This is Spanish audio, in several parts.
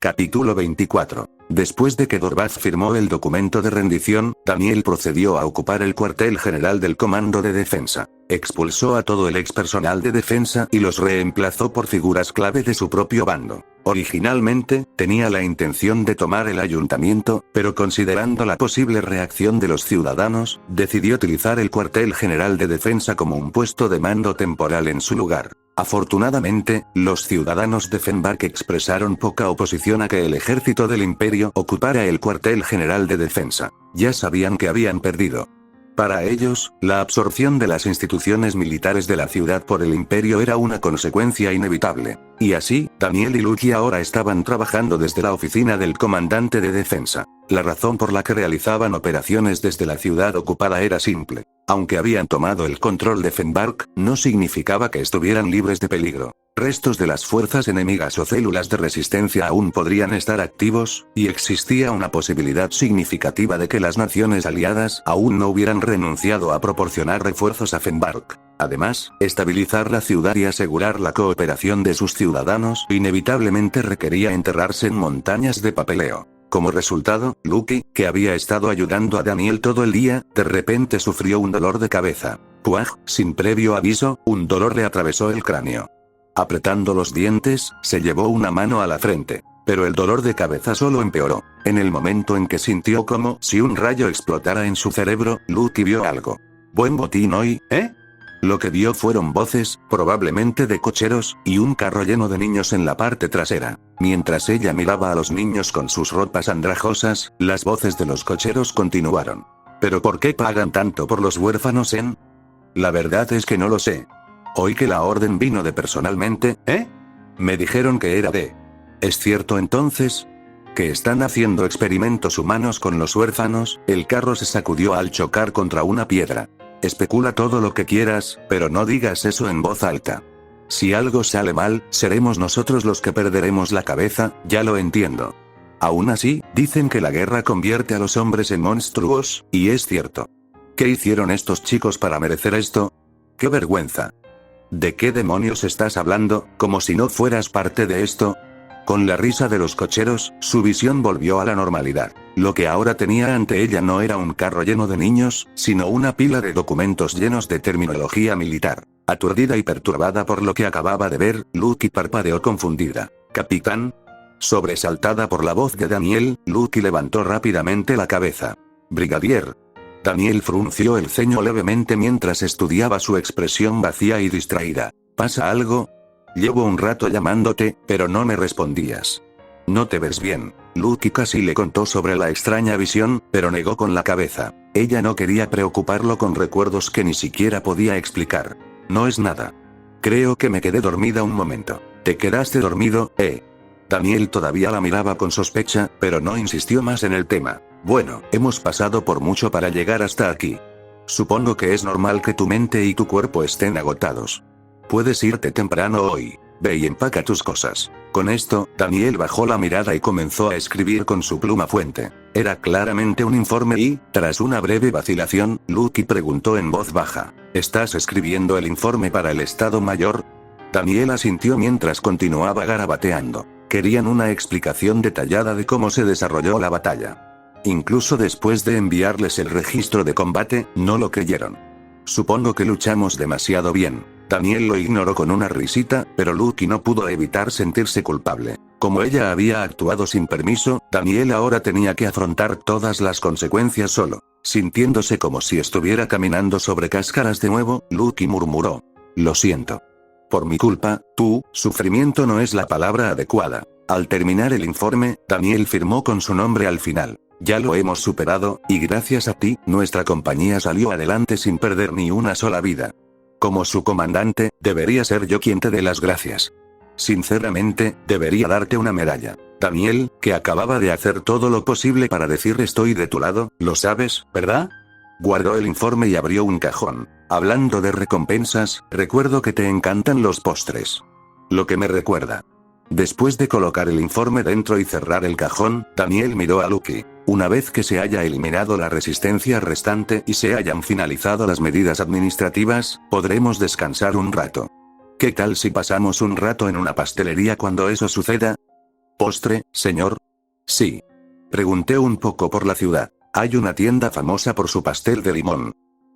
Capítulo 24. Después de que Dorvath firmó el documento de rendición, Daniel procedió a ocupar el cuartel general del Comando de Defensa. Expulsó a todo el ex personal de defensa y los reemplazó por figuras clave de su propio bando. Originalmente, tenía la intención de tomar el ayuntamiento, pero considerando la posible reacción de los ciudadanos, decidió utilizar el cuartel general de defensa como un puesto de mando temporal en su lugar. Afortunadamente, los ciudadanos de Fenbark expresaron poca oposición a que el ejército del imperio ocupara el cuartel general de defensa. Ya sabían que habían perdido. Para ellos, la absorción de las instituciones militares de la ciudad por el imperio era una consecuencia inevitable. Y así, Daniel y Lucky ahora estaban trabajando desde la oficina del comandante de defensa. La razón por la que realizaban operaciones desde la ciudad ocupada era simple. Aunque habían tomado el control de Fenbark, no significaba que estuvieran libres de peligro. Restos de las fuerzas enemigas o células de resistencia aún podrían estar activos, y existía una posibilidad significativa de que las naciones aliadas aún no hubieran renunciado a proporcionar refuerzos a Fenbark. Además, estabilizar la ciudad y asegurar la cooperación de sus ciudadanos inevitablemente requería enterrarse en montañas de papeleo. Como resultado, Lucky, que había estado ayudando a Daniel todo el día, de repente sufrió un dolor de cabeza. ¡Puaj! Sin previo aviso, un dolor le atravesó el cráneo. Apretando los dientes, se llevó una mano a la frente. Pero el dolor de cabeza solo empeoró. En el momento en que sintió como si un rayo explotara en su cerebro, Lucky vio algo. Buen botín hoy, ¿eh? Lo que vio fueron voces, probablemente de cocheros, y un carro lleno de niños en la parte trasera. Mientras ella miraba a los niños con sus ropas andrajosas, las voces de los cocheros continuaron. ¿Pero por qué pagan tanto por los huérfanos en? La verdad es que no lo sé. Oí que la orden vino de personalmente, ¿eh? Me dijeron que era de... ¿Es cierto entonces? ¿Que están haciendo experimentos humanos con los huérfanos? El carro se sacudió al chocar contra una piedra. Especula todo lo que quieras, pero no digas eso en voz alta. Si algo sale mal, seremos nosotros los que perderemos la cabeza, ya lo entiendo. Aún así, dicen que la guerra convierte a los hombres en monstruos, y es cierto. ¿Qué hicieron estos chicos para merecer esto? ¡Qué vergüenza! ¿De qué demonios estás hablando, como si no fueras parte de esto? Con la risa de los cocheros, su visión volvió a la normalidad. Lo que ahora tenía ante ella no era un carro lleno de niños, sino una pila de documentos llenos de terminología militar. Aturdida y perturbada por lo que acababa de ver, Lucky parpadeó confundida. ¿Capitán? Sobresaltada por la voz de Daniel, Lucky levantó rápidamente la cabeza. Brigadier. Daniel frunció el ceño levemente mientras estudiaba su expresión vacía y distraída. ¿Pasa algo? Llevo un rato llamándote, pero no me respondías. No te ves bien. Lucky casi le contó sobre la extraña visión, pero negó con la cabeza. Ella no quería preocuparlo con recuerdos que ni siquiera podía explicar. No es nada. Creo que me quedé dormida un momento. ¿Te quedaste dormido, Daniel todavía la miraba con sospecha, pero no insistió más en el tema. Bueno, hemos pasado por mucho para llegar hasta aquí. Supongo que es normal que tu mente y tu cuerpo estén agotados. Puedes irte temprano hoy. Ve y empaca tus cosas. Con esto, Daniel bajó la mirada y comenzó a escribir con su pluma fuente. Era claramente un informe y, tras una breve vacilación, Lucky preguntó en voz baja. ¿Estás escribiendo el informe para el Estado Mayor? Daniel asintió mientras continuaba garabateando. Querían una explicación detallada de cómo se desarrolló la batalla. Incluso después de enviarles el registro de combate, no lo creyeron. Supongo que luchamos demasiado bien. Daniel lo ignoró con una risita, pero Lucky no pudo evitar sentirse culpable. Como ella había actuado sin permiso, Daniel ahora tenía que afrontar todas las consecuencias solo. Sintiéndose como si estuviera caminando sobre cáscaras de nuevo, Lucky murmuró. Lo siento. Por mi culpa, sufrimiento no es la palabra adecuada. Al terminar el informe, Daniel firmó con su nombre al final. Ya lo hemos superado, y gracias a ti, nuestra compañía salió adelante sin perder ni una sola vida. Como su comandante, debería ser yo quien te dé las gracias. Sinceramente, debería darte una medalla. Daniel, que acababa de hacer todo lo posible para decir estoy de tu lado, lo sabes, ¿verdad? Guardó el informe y abrió un cajón. Hablando de recompensas, recuerdo que te encantan los postres. Lo que me recuerda. Después de colocar el informe dentro y cerrar el cajón, Daniel miró a Lucky. Una vez que se haya eliminado la resistencia restante y se hayan finalizado las medidas administrativas, podremos descansar un rato. ¿Qué tal si pasamos un rato en una pastelería cuando eso suceda? ¿Postre, señor? Sí. Pregunté un poco por la ciudad. Hay una tienda famosa por su pastel de limón.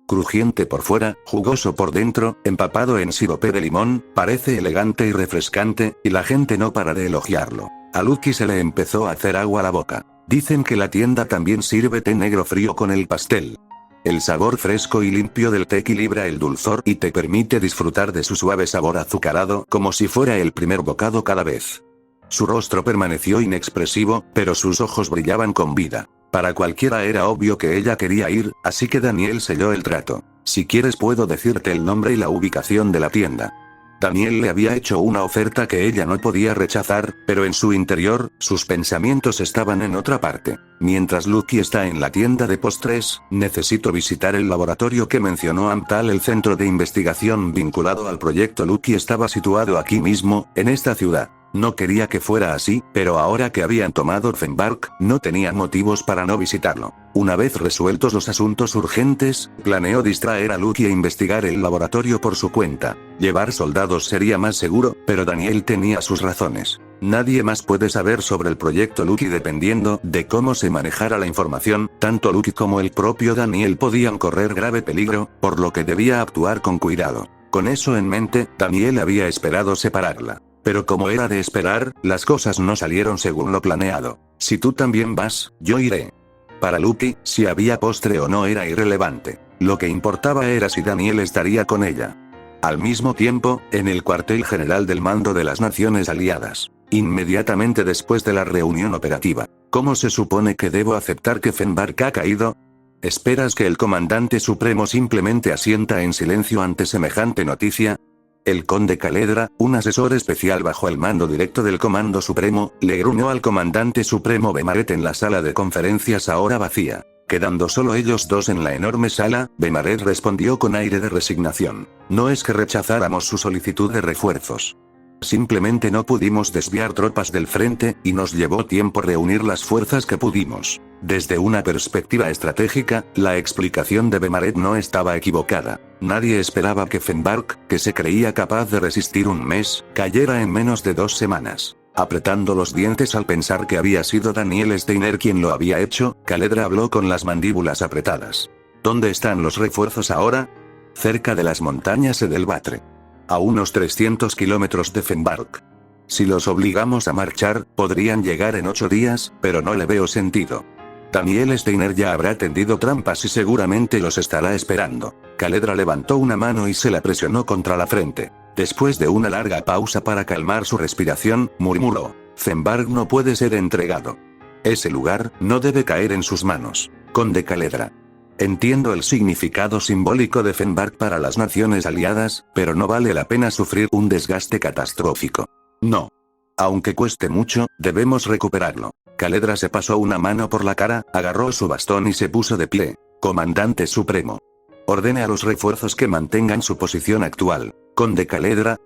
Crujiente por fuera, jugoso por dentro, empapado en sirope de limón, parece elegante y refrescante, y la gente no para de elogiarlo. A Lucky se le empezó a hacer agua a la boca. Dicen que la tienda también sirve té negro frío con el pastel. El sabor fresco y limpio del té equilibra el dulzor y te permite disfrutar de su suave sabor azucarado como si fuera el primer bocado cada vez. Su rostro permaneció inexpresivo, pero sus ojos brillaban con vida. Para cualquiera era obvio que ella quería ir, así que Daniel selló el trato. Si quieres puedo decirte el nombre y la ubicación de la tienda. Daniel le había hecho una oferta que ella no podía rechazar, pero en su interior, sus pensamientos estaban en otra parte. Mientras Lucky está en la tienda de postres, necesito visitar el laboratorio que mencionó Amtal. El centro de investigación vinculado al proyecto Lucky estaba situado aquí mismo, en esta ciudad. No quería que fuera así, pero ahora que habían tomado Fenbark, no tenían motivos para no visitarlo. Una vez resueltos los asuntos urgentes, planeó distraer a Lucky e investigar el laboratorio por su cuenta. Llevar soldados sería más seguro, pero Daniel tenía sus razones. Nadie más puede saber sobre el proyecto Lucky dependiendo de cómo se manejara la información, tanto Lucky como el propio Daniel podían correr grave peligro, por lo que debía actuar con cuidado. Con eso en mente, Daniel había esperado separarla. Pero como era de esperar, las cosas no salieron según lo planeado. Si tú también vas, yo iré. Para Lucky, si había postre o no era irrelevante. Lo que importaba era si Daniel estaría con ella. Al mismo tiempo, en el cuartel general del mando de las Naciones Aliadas. Inmediatamente después de la reunión operativa. ¿Cómo se supone que debo aceptar que Fenbark ha caído? ¿Esperas que el comandante supremo simplemente asienta en silencio ante semejante noticia? El conde Caledra, un asesor especial bajo el mando directo del Comando Supremo, le gruñó al comandante supremo Bemaret en la sala de conferencias ahora vacía. Quedando solo ellos dos en la enorme sala, Bemaret respondió con aire de resignación. No es que rechazáramos su solicitud de refuerzos. Simplemente no pudimos desviar tropas del frente, y nos llevó tiempo reunir las fuerzas que pudimos. Desde una perspectiva estratégica, la explicación de Bemaret no estaba equivocada. Nadie esperaba que Fenbark, que se creía capaz de resistir un mes, cayera en menos de 2 semanas. Apretando los dientes al pensar que había sido Daniel Steiner quien lo había hecho, Caledra habló con las mandíbulas apretadas. ¿Dónde están los refuerzos ahora? Cerca de las montañas Edelbatre. A unos 300 kilómetros de Fenbark. Si los obligamos a marchar, podrían llegar en 8 días, pero no le veo sentido. Daniel Steiner ya habrá tendido trampas y seguramente los estará esperando. Caledra levantó una mano y se la presionó contra la frente. Después de una larga pausa para calmar su respiración, murmuró: Fenbark no puede ser entregado. Ese lugar no debe caer en sus manos. Conde Caledra. Entiendo el significado simbólico de Fenbark para las naciones aliadas, pero no vale la pena sufrir un desgaste catastrófico. No. Aunque cueste mucho, debemos recuperarlo. Caledra se pasó una mano por la cara, agarró su bastón y se puso de pie. Comandante Supremo. Ordene a los refuerzos que mantengan su posición actual. Conde Caledra.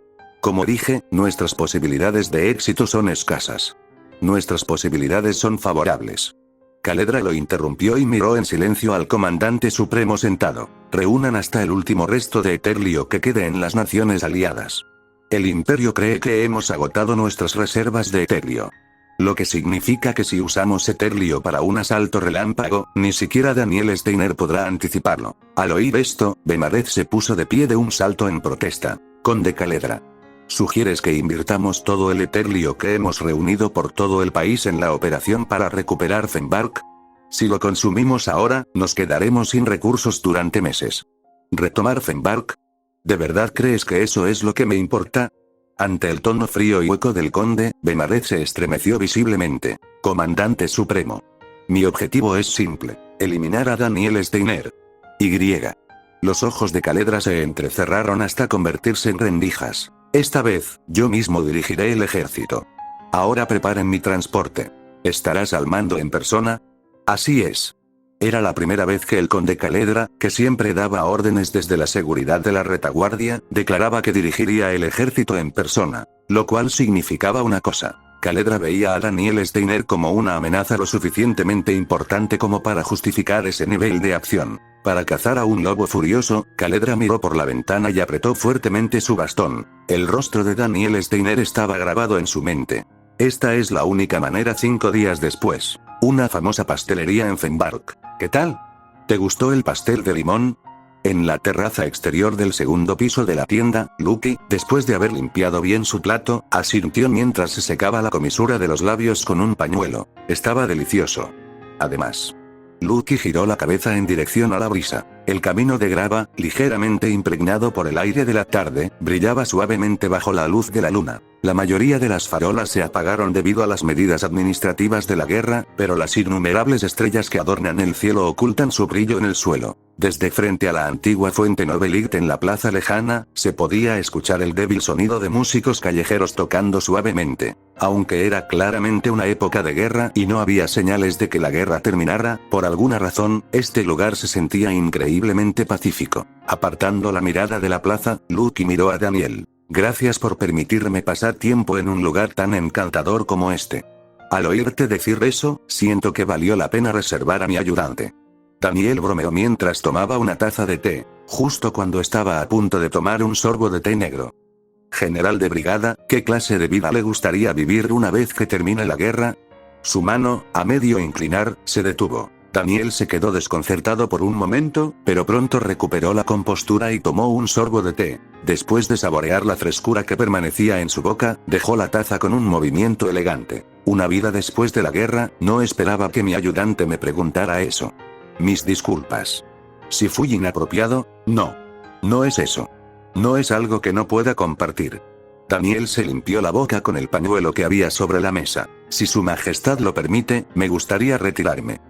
Como dije, nuestras posibilidades de éxito son escasas. Nuestras posibilidades son favorables. Caledra lo interrumpió y miró en silencio al comandante supremo sentado. Reúnan hasta el último resto de eterlio que quede en las naciones aliadas. El imperio cree que hemos agotado nuestras reservas de eterlio. Lo que significa que si usamos eterlio para un asalto relámpago, ni siquiera Daniel Steiner podrá anticiparlo. Al oír esto, Bemaret se puso de pie de un salto en protesta. Conde Caledra. ¿Sugieres que invirtamos todo el eterlio que hemos reunido por todo el país en la operación para recuperar Fenbark? Si lo consumimos ahora, nos quedaremos sin recursos durante meses. ¿Retomar Fenbark? ¿De verdad crees que eso es lo que me importa? Ante el tono frío y hueco del conde, Bemaret se estremeció visiblemente. Comandante supremo. Mi objetivo es simple: eliminar a Daniel Steiner. Y. Los ojos de Caledra se entrecerraron hasta convertirse en rendijas. Esta vez, yo mismo dirigiré el ejército. Ahora preparen mi transporte. ¿Estarás al mando en persona? Así es. Era la primera vez que el conde Caledra, que siempre daba órdenes desde la seguridad de la retaguardia, declaraba que dirigiría el ejército en persona. Lo cual significaba una cosa. Caledra veía a Daniel Steiner como una amenaza lo suficientemente importante como para justificar ese nivel de acción. Para cazar a un lobo furioso, Caledra miró por la ventana y apretó fuertemente su bastón. El rostro de Daniel Steiner estaba grabado en su mente. Esta es la única manera. 5 días después. Una famosa pastelería en Fenbark. ¿Qué tal? ¿Te gustó el pastel de limón? En la terraza exterior del segundo piso de la tienda, Lucky, después de haber limpiado bien su plato, asintió mientras se secaba la comisura de los labios con un pañuelo. Estaba delicioso. Además, Lucky giró la cabeza en dirección a la brisa. El camino de grava, ligeramente impregnado por el aire de la tarde, brillaba suavemente bajo la luz de la luna. La mayoría de las farolas se apagaron debido a las medidas administrativas de la guerra, pero las innumerables estrellas que adornan el cielo ocultan su brillo en el suelo. Desde frente a la antigua fuente Novelit en la plaza lejana, se podía escuchar el débil sonido de músicos callejeros tocando suavemente. Aunque era claramente una época de guerra y no había señales de que la guerra terminara, por alguna razón, este lugar se sentía increíblemente pacífico. Apartando la mirada de la plaza, Lucky miró a Daniel. Gracias por permitirme pasar tiempo en un lugar tan encantador como este. Al oírte decir eso, siento que valió la pena reservar a mi ayudante. Daniel bromeó mientras tomaba una taza de té, justo cuando estaba a punto de tomar un sorbo de té negro. General de brigada, ¿qué clase de vida le gustaría vivir una vez que termine la guerra? Su mano, a medio inclinar, se detuvo. Daniel se quedó desconcertado por un momento, pero pronto recuperó la compostura y tomó un sorbo de té. Después de saborear la frescura que permanecía en su boca, dejó la taza con un movimiento elegante. Una vida después de la guerra, no esperaba que mi ayudante me preguntara eso. Mis disculpas. Si fui inapropiado, no. No es eso. No es algo que no pueda compartir. Daniel se limpió la boca con el pañuelo que había sobre la mesa. Si su majestad lo permite, me gustaría retirarme.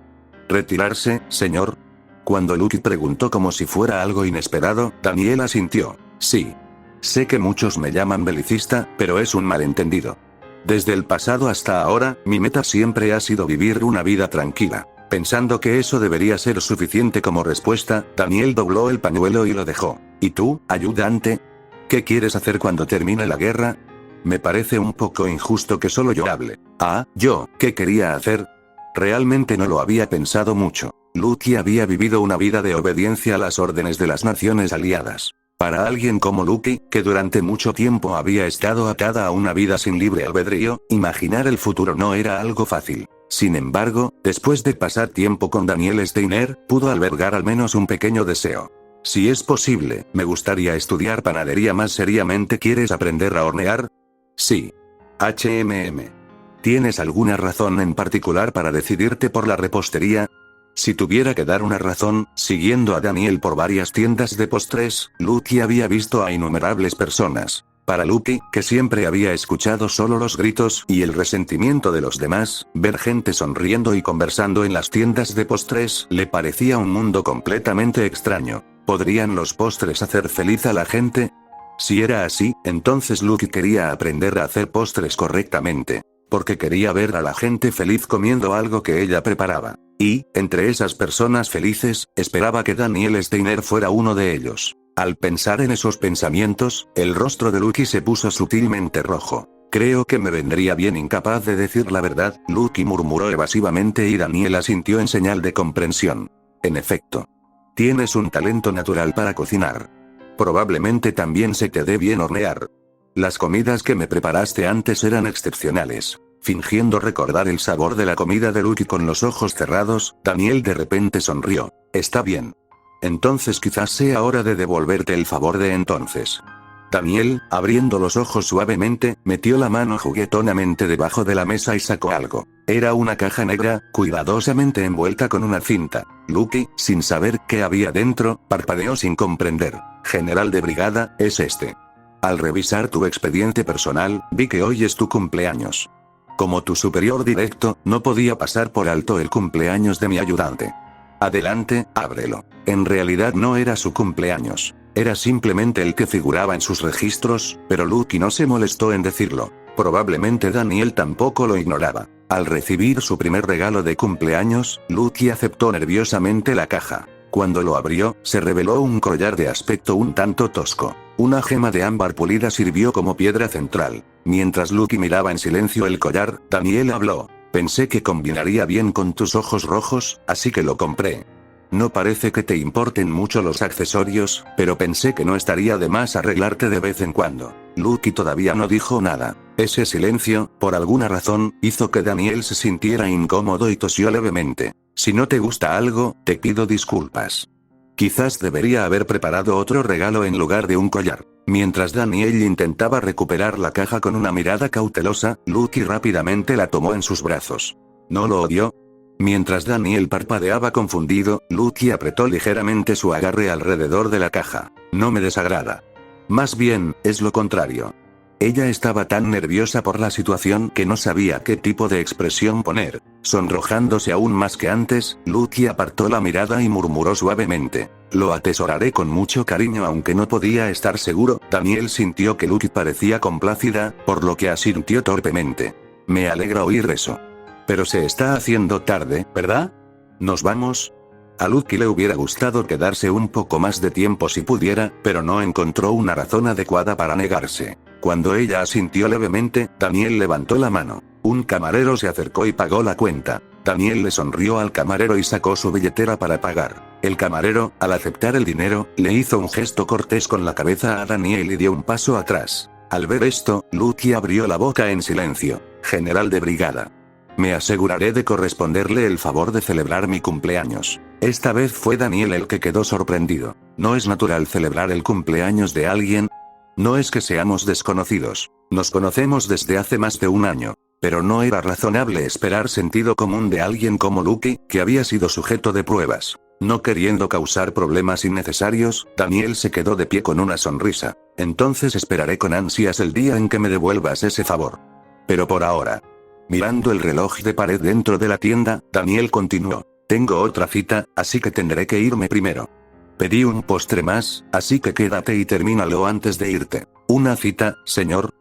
¿Retirarse, señor? Cuando Lucky preguntó como si fuera algo inesperado, Daniel asintió. Sí. Sé que muchos me llaman belicista, pero es un malentendido. Desde el pasado hasta ahora, mi meta siempre ha sido vivir una vida tranquila. Pensando que eso debería ser suficiente como respuesta, Daniel dobló el pañuelo y lo dejó. ¿Y tú, ayudante? ¿Qué quieres hacer cuando termine la guerra? Me parece un poco injusto que solo yo hable. Ah, ¿yo qué quería hacer? Realmente no lo había pensado mucho. Lucky había vivido una vida de obediencia a las órdenes de las naciones aliadas. Para alguien como Lucky, que durante mucho tiempo había estado atada a una vida sin libre albedrío, imaginar el futuro no era algo fácil. Sin embargo, después de pasar tiempo con Daniel Steiner, pudo albergar al menos un pequeño deseo. Si es posible, me gustaría estudiar panadería más seriamente. ¿Quieres aprender a hornear? Sí. ¿Tienes alguna razón en particular para decidirte por la repostería? Si tuviera que dar una razón, siguiendo a Daniel por varias tiendas de postres, Lucky había visto a innumerables personas. Para Lucky, que siempre había escuchado solo los gritos y el resentimiento de los demás, ver gente sonriendo y conversando en las tiendas de postres le parecía un mundo completamente extraño. ¿Podrían los postres hacer feliz a la gente? Si era así, entonces Lucky quería aprender a hacer postres correctamente. Porque quería ver a la gente feliz comiendo algo que ella preparaba. Y, entre esas personas felices, esperaba que Daniel Steiner fuera uno de ellos. Al pensar en esos pensamientos, el rostro de Lucky se puso sutilmente rojo. Creo que me vendría bien. Incapaz de decir la verdad, Lucky murmuró evasivamente y Daniel asintió en señal de comprensión. En efecto. Tienes un talento natural para cocinar. Probablemente también se te dé bien hornear. Las comidas que me preparaste antes eran excepcionales. Fingiendo recordar el sabor de la comida de Lucky con los ojos cerrados, Daniel de repente sonrió. Está bien. Entonces quizás sea hora de devolverte el favor de entonces. Daniel, abriendo los ojos suavemente, metió la mano juguetonamente debajo de la mesa y sacó algo. Era una caja negra, cuidadosamente envuelta con una cinta. Lucky, sin saber qué había dentro, parpadeó sin comprender. General de brigada, es este. Al revisar tu expediente personal, vi que hoy es tu cumpleaños. Como tu superior directo, no podía pasar por alto el cumpleaños de mi ayudante. Adelante, ábrelo. En realidad no era su cumpleaños. Era simplemente el que figuraba en sus registros, pero Lucky no se molestó en decirlo. Probablemente Daniel tampoco lo ignoraba. Al recibir su primer regalo de cumpleaños, Lucky aceptó nerviosamente la caja. Cuando lo abrió, se reveló un collar de aspecto un tanto tosco. Una gema de ámbar pulida sirvió como piedra central. Mientras Lucky miraba en silencio el collar, Daniel habló. Pensé que combinaría bien con tus ojos rojos, así que lo compré. No parece que te importen mucho los accesorios, pero pensé que no estaría de más arreglarte de vez en cuando. Lucky todavía no dijo nada. Ese silencio, por alguna razón, hizo que Daniel se sintiera incómodo y tosió levemente. Si no te gusta algo, te pido disculpas. Quizás debería haber preparado otro regalo en lugar de un collar. Mientras Daniel intentaba recuperar la caja con una mirada cautelosa, Lucky rápidamente la tomó en sus brazos. ¿No lo odió? Mientras Daniel parpadeaba confundido, Lucky apretó ligeramente su agarre alrededor de la caja. No me desagrada. Más bien, es lo contrario. Ella estaba tan nerviosa por la situación que no sabía qué tipo de expresión poner. Sonrojándose aún más que antes, Lucky apartó la mirada y murmuró suavemente. Lo atesoraré con mucho cariño, aunque no podía estar seguro. Daniel sintió que Lucky parecía complácida, por lo que asintió torpemente. Me alegra oír eso. Pero se está haciendo tarde, ¿verdad? ¿Nos vamos? A Lucky le hubiera gustado quedarse un poco más de tiempo si pudiera, pero no encontró una razón adecuada para negarse. Cuando ella asintió levemente, Daniel levantó la mano. Un camarero se acercó y pagó la cuenta. Daniel le sonrió al camarero y sacó su billetera para pagar. El camarero, al aceptar el dinero, le hizo un gesto cortés con la cabeza a Daniel y dio un paso atrás. Al ver esto, Lucky abrió la boca en silencio. General de brigada. Me aseguraré de corresponderle el favor de celebrar mi cumpleaños. Esta vez fue Daniel el que quedó sorprendido. ¿No es natural celebrar el cumpleaños de alguien? No es que seamos desconocidos. Nos conocemos desde hace más de un año. Pero no era razonable esperar sentido común de alguien como Lucky, que había sido sujeto de pruebas. No queriendo causar problemas innecesarios, Daniel se quedó de pie con una sonrisa. Entonces esperaré con ansias el día en que me devuelvas ese favor. Pero por ahora. Mirando el reloj de pared dentro de la tienda, Daniel continuó. Tengo otra cita, así que tendré que irme primero. Pedí un postre más, así que quédate y termínalo antes de irte. ¿Una cita, señor?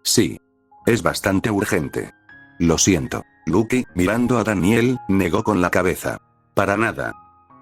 Sí. Es bastante urgente. Lo siento. Lucky, mirando a Daniel, negó con la cabeza. Para nada.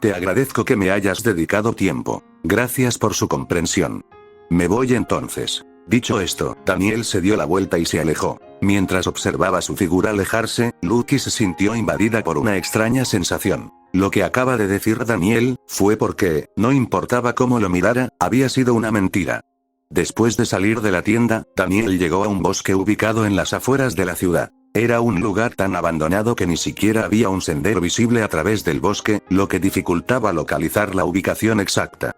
Te agradezco que me hayas dedicado tiempo. Gracias por su comprensión. Me voy entonces. Dicho esto, Daniel se dio la vuelta y se alejó. Mientras observaba su figura alejarse, Lucky se sintió invadida por una extraña sensación. Lo que acaba de decir Daniel, fue porque, no importaba cómo lo mirara, había sido una mentira. Después de salir de la tienda, Daniel llegó a un bosque ubicado en las afueras de la ciudad. Era un lugar tan abandonado que ni siquiera había un sendero visible a través del bosque, lo que dificultaba localizar la ubicación exacta.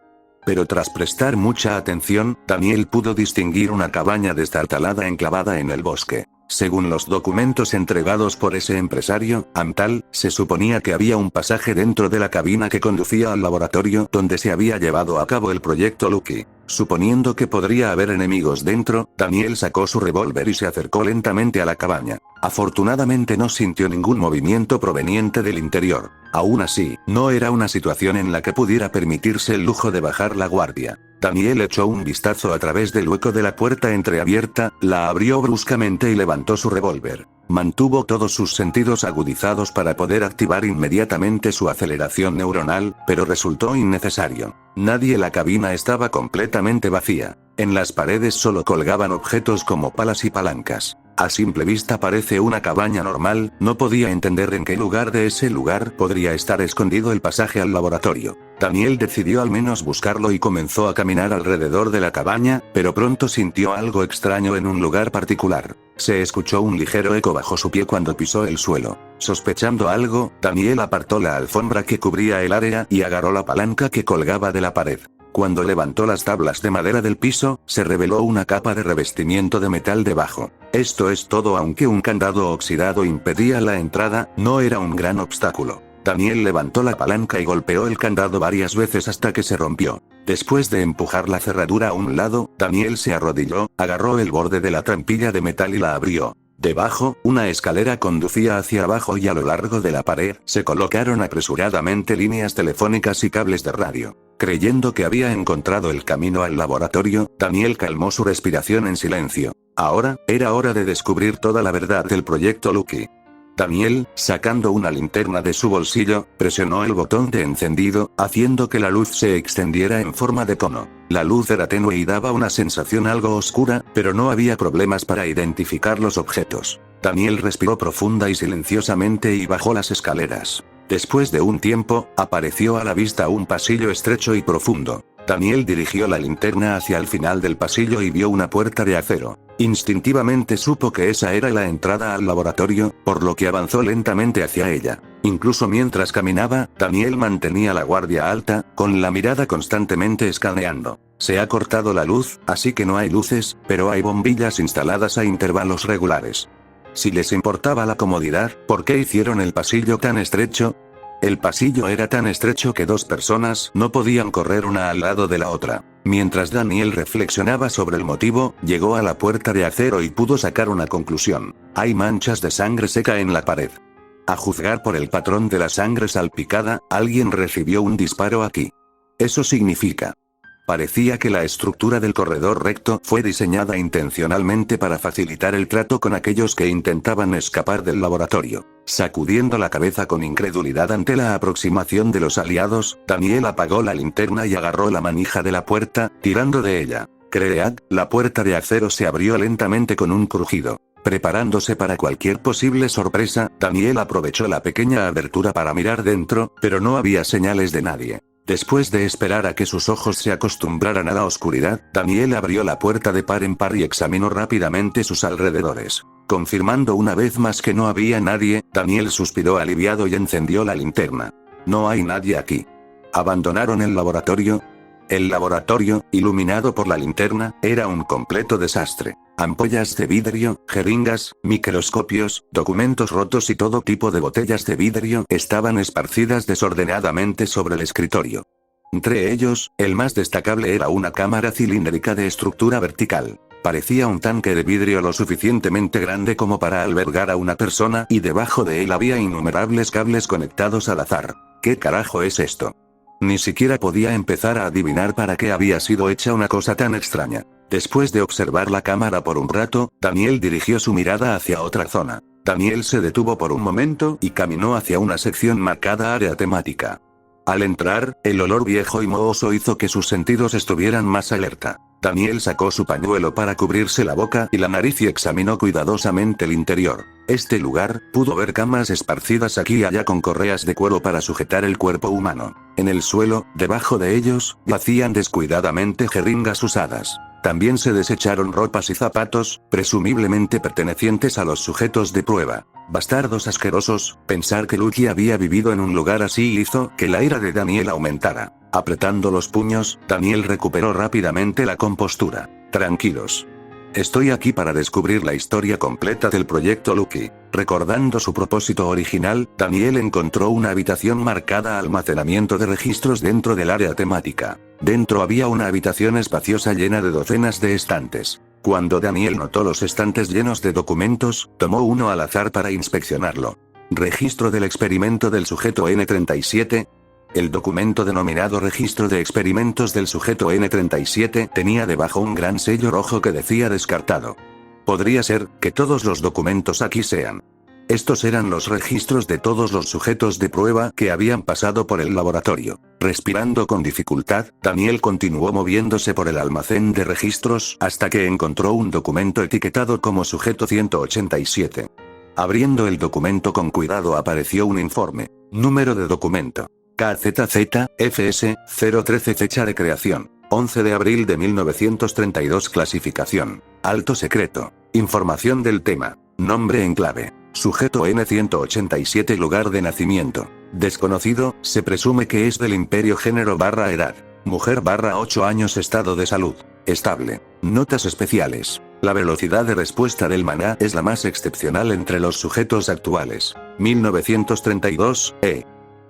Pero tras prestar mucha atención, Daniel pudo distinguir una cabaña destartalada enclavada en el bosque. Según los documentos entregados por ese empresario, Amtal, se suponía que había un pasaje dentro de la cabina que conducía al laboratorio donde se había llevado a cabo el proyecto Lucky. Suponiendo que podría haber enemigos dentro, Daniel sacó su revólver y se acercó lentamente a la cabaña. Afortunadamente no sintió ningún movimiento proveniente del interior. Aún así, no era una situación en la que pudiera permitirse el lujo de bajar la guardia. Daniel echó un vistazo a través del hueco de la puerta entreabierta, la abrió bruscamente y levantó su revólver. Mantuvo todos sus sentidos agudizados para poder activar inmediatamente su aceleración neuronal, pero resultó innecesario. Nadie en la cabina estaba completamente vacía. En las paredes solo colgaban objetos como palas y palancas. A simple vista parece una cabaña normal, no podía entender en qué lugar de ese lugar podría estar escondido el pasaje al laboratorio. Daniel decidió al menos buscarlo y comenzó a caminar alrededor de la cabaña, pero pronto sintió algo extraño en un lugar particular. Se escuchó un ligero eco bajo su pie cuando pisó el suelo. Sospechando algo, Daniel apartó la alfombra que cubría el área y agarró la palanca que colgaba de la pared. Cuando levantó las tablas de madera del piso, se reveló una capa de revestimiento de metal debajo. Esto es todo. Aunque un candado oxidado impedía la entrada, no era un gran obstáculo. Daniel levantó la palanca y golpeó el candado varias veces hasta que se rompió. Después de empujar la cerradura a un lado, Daniel se arrodilló, agarró el borde de la trampilla de metal y la abrió. Debajo, una escalera conducía hacia abajo y a lo largo de la pared se colocaron apresuradamente líneas telefónicas y cables de radio. Creyendo que había encontrado el camino al laboratorio, Daniel calmó su respiración en silencio. Ahora, era hora de descubrir toda la verdad del proyecto Lucky. Daniel, sacando una linterna de su bolsillo, presionó el botón de encendido, haciendo que la luz se extendiera en forma de cono. La luz era tenue y daba una sensación algo oscura, pero no había problemas para identificar los objetos. Daniel respiró profunda y silenciosamente y bajó las escaleras. Después de un tiempo, apareció a la vista un pasillo estrecho y profundo. Daniel dirigió la linterna hacia el final del pasillo y vio una puerta de acero. Instintivamente supo que esa era la entrada al laboratorio, por lo que avanzó lentamente hacia ella. Incluso mientras caminaba, Daniel mantenía la guardia alta, con la mirada constantemente escaneando. Se ha cortado la luz, así que no hay luces, pero hay bombillas instaladas a intervalos regulares. Si les importaba la comodidad, ¿por qué hicieron el pasillo tan estrecho? El pasillo era tan estrecho que dos personas no podían correr una al lado de la otra. Mientras Daniel reflexionaba sobre el motivo, llegó a la puerta de acero y pudo sacar una conclusión. Hay manchas de sangre seca en la pared. A juzgar por el patrón de la sangre salpicada, alguien recibió un disparo aquí. Eso significa. Parecía que la estructura del corredor recto fue diseñada intencionalmente para facilitar el trato con aquellos que intentaban escapar del laboratorio. Sacudiendo la cabeza con incredulidad ante la aproximación de los aliados, Daniel apagó la linterna y agarró la manija de la puerta, tirando de ella. Creak, la puerta de acero se abrió lentamente con un crujido. Preparándose para cualquier posible sorpresa, Daniel aprovechó la pequeña abertura para mirar dentro, pero no había señales de nadie. Después de esperar a que sus ojos se acostumbraran a la oscuridad, Daniel abrió la puerta de par en par y examinó rápidamente sus alrededores. Confirmando una vez más que no había nadie, Daniel suspiró aliviado y encendió la linterna. No hay nadie aquí. ¿Abandonaron el laboratorio? El laboratorio, iluminado por la linterna, era un completo desastre. Ampollas de vidrio, jeringas, microscopios, documentos rotos y todo tipo de botellas de vidrio estaban esparcidas desordenadamente sobre el escritorio. Entre ellos, el más destacable era una cámara cilíndrica de estructura vertical. Parecía un tanque de vidrio lo suficientemente grande como para albergar a una persona y debajo de él había innumerables cables conectados al azar. ¿Qué carajo es esto? Ni siquiera podía empezar a adivinar para qué había sido hecha una cosa tan extraña. Después de observar la cámara por un rato, Daniel dirigió su mirada hacia otra zona. Daniel se detuvo por un momento y caminó hacia una sección marcada área temática. Al entrar, el olor viejo y mohoso hizo que sus sentidos estuvieran más alerta. Daniel sacó su pañuelo para cubrirse la boca y la nariz y examinó cuidadosamente el interior. Este lugar, pudo ver camas esparcidas aquí y allá con correas de cuero para sujetar el cuerpo humano. En el suelo, debajo de ellos, yacían descuidadamente jeringas usadas. También se desecharon ropas y zapatos, presumiblemente pertenecientes a los sujetos de prueba. Bastardos asquerosos, pensar que Lucky había vivido en un lugar así hizo que la ira de Daniel aumentara. Apretando los puños, Daniel recuperó rápidamente la compostura. Tranquilos. Estoy aquí para descubrir la historia completa del proyecto Lucky. Recordando su propósito original, Daniel encontró una habitación marcada almacenamiento de registros dentro del área temática. Dentro había una habitación espaciosa llena de docenas de estantes. Cuando Daniel notó los estantes llenos de documentos, tomó uno al azar para inspeccionarlo. Registro del experimento del sujeto N37. El documento denominado Registro de Experimentos del Sujeto N37 tenía debajo un gran sello rojo que decía descartado. Podría ser que todos los documentos aquí sean. Estos eran los registros de todos los sujetos de prueba que habían pasado por el laboratorio. Respirando con dificultad, Daniel continuó moviéndose por el almacén de registros hasta que encontró un documento etiquetado como Sujeto 187. Abriendo el documento con cuidado apareció un informe. Número de documento. KZZ, FS, 013 fecha de creación, 11 de abril de 1932 clasificación, alto secreto, información del tema, nombre en clave, sujeto N187 lugar de nacimiento, desconocido, se presume que es del imperio género / edad, mujer / 8 años estado de salud, estable, notas especiales. La velocidad de respuesta del maná es la más excepcional entre los sujetos actuales, 1932,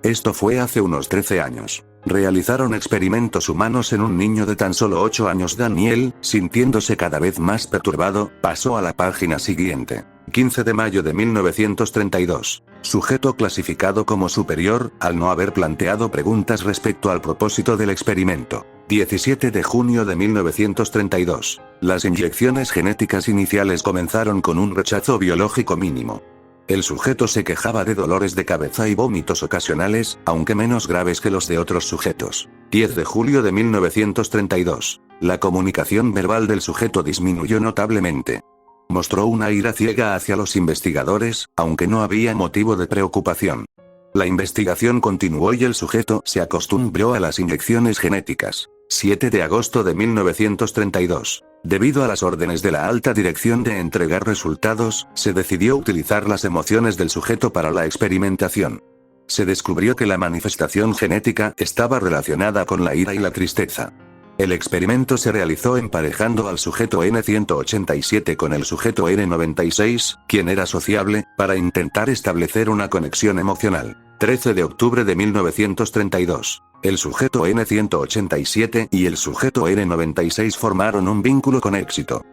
Esto fue hace unos 13 años. Realizaron experimentos humanos en un niño de tan solo 8 años. Daniel, sintiéndose cada vez más perturbado, pasó a la página siguiente. 15 de mayo de 1932. Sujeto clasificado como superior, al no haber planteado preguntas respecto al propósito del experimento. 17 de junio de 1932. Las inyecciones genéticas iniciales comenzaron con un rechazo biológico mínimo. El sujeto se quejaba de dolores de cabeza y vómitos ocasionales, aunque menos graves que los de otros sujetos. 10 de julio de 1932. La comunicación verbal del sujeto disminuyó notablemente. Mostró una ira ciega hacia los investigadores, aunque no había motivo de preocupación. La investigación continuó y el sujeto se acostumbró a las inyecciones genéticas. 7 de agosto de 1932. Debido a las órdenes de la alta dirección de entregar resultados, se decidió utilizar las emociones del sujeto para la experimentación. Se descubrió que la manifestación genética estaba relacionada con la ira y la tristeza. El experimento se realizó emparejando al sujeto N187 con el sujeto N96, quien era sociable, para intentar establecer una conexión emocional. 13 de octubre de 1932. El sujeto N187 y el sujeto N96 formaron un vínculo con éxito.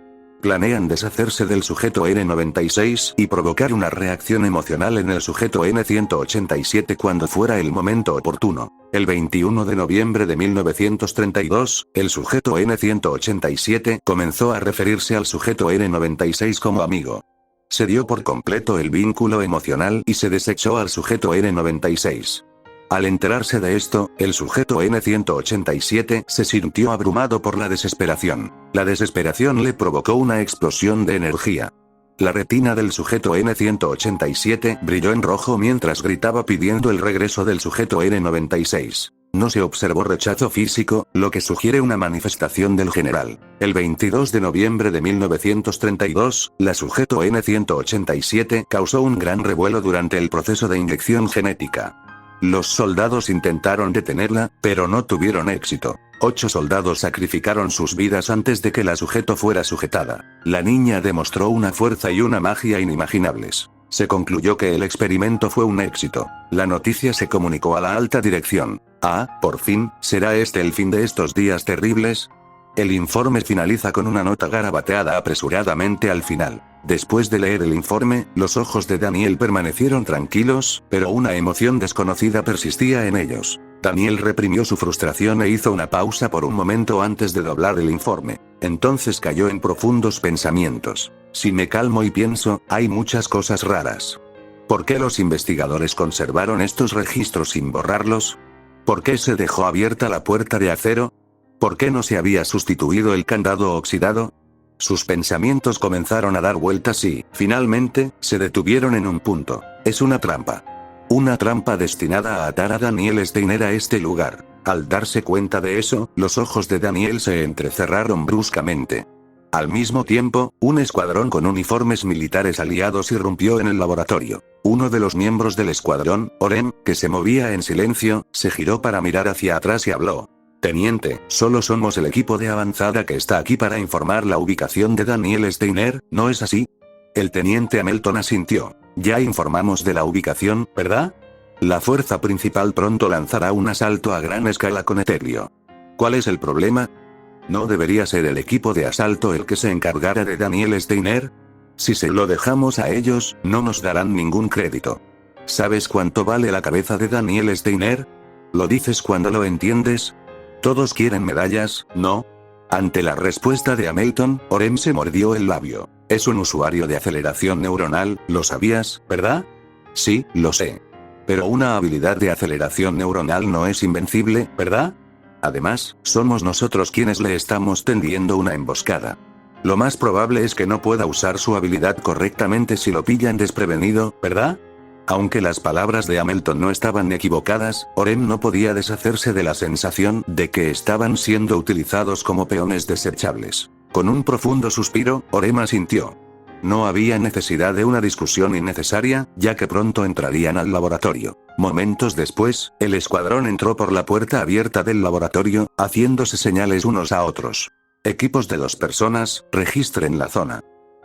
Planean deshacerse del sujeto N96 y provocar una reacción emocional en el sujeto N187 cuando fuera el momento oportuno. El 21 de noviembre de 1932, el sujeto N187 comenzó a referirse al sujeto N96 como amigo. Se dio por completo el vínculo emocional y se desechó al sujeto N96. Al enterarse de esto, el sujeto N187 se sintió abrumado por la desesperación. La desesperación le provocó una explosión de energía. La retina del sujeto N187 brilló en rojo mientras gritaba pidiendo el regreso del sujeto N96. No se observó rechazo físico, lo que sugiere una manifestación del general. El 22 de noviembre de 1932, la sujeto N187 causó un gran revuelo durante el proceso de inyección genética. Los soldados intentaron detenerla, pero no tuvieron éxito. 8 soldados sacrificaron sus vidas antes de que la sujeto fuera sujetada. La niña demostró una fuerza y una magia inimaginables. Se concluyó que el experimento fue un éxito. La noticia se comunicó a la alta dirección. Por fin, ¿será este el fin de estos días terribles? El informe finaliza con una nota garabateada apresuradamente al final. Después de leer el informe, los ojos de Daniel permanecieron tranquilos, pero una emoción desconocida persistía en ellos. Daniel reprimió su frustración e hizo una pausa por un momento antes de doblar el informe. Entonces cayó en profundos pensamientos. Si me calmo y pienso, hay muchas cosas raras. ¿Por qué los investigadores conservaron estos registros sin borrarlos? ¿Por qué se dejó abierta la puerta de acero? ¿Por qué no se había sustituido el candado oxidado? Sus pensamientos comenzaron a dar vueltas y, finalmente, se detuvieron en un punto. Es una trampa. Una trampa destinada a atar a Daniel Steiner a este lugar. Al darse cuenta de eso, los ojos de Daniel se entrecerraron bruscamente. Al mismo tiempo, un escuadrón con uniformes militares aliados irrumpió en el laboratorio. Uno de los miembros del escuadrón, Orem, que se movía en silencio, se giró para mirar hacia atrás y habló. Teniente, solo somos el equipo de avanzada que está aquí para informar la ubicación de Daniel Steiner, ¿no es así? El teniente Hamilton asintió. Ya informamos de la ubicación, ¿verdad? La fuerza principal pronto lanzará un asalto a gran escala con Eterio. ¿Cuál es el problema? ¿No debería ser el equipo de asalto el que se encargara de Daniel Steiner? Si se lo dejamos a ellos, no nos darán ningún crédito. ¿Sabes cuánto vale la cabeza de Daniel Steiner? ¿Lo dices cuando lo entiendes? Todos quieren medallas, ¿no? Ante la respuesta de Hamilton, Orem se mordió el labio. Es un usuario de aceleración neuronal, ¿lo sabías, verdad? Sí, lo sé. Pero una habilidad de aceleración neuronal no es invencible, ¿verdad? Además, somos nosotros quienes le estamos tendiendo una emboscada. Lo más probable es que no pueda usar su habilidad correctamente si lo pillan desprevenido, ¿verdad? Aunque las palabras de Hamilton no estaban equivocadas, Orem no podía deshacerse de la sensación de que estaban siendo utilizados como peones desechables. Con un profundo suspiro, Orem asintió. No había necesidad de una discusión innecesaria, ya que pronto entrarían al laboratorio. Momentos después, el escuadrón entró por la puerta abierta del laboratorio, haciéndose señales unos a otros. Equipos de 2 personas, registren la zona.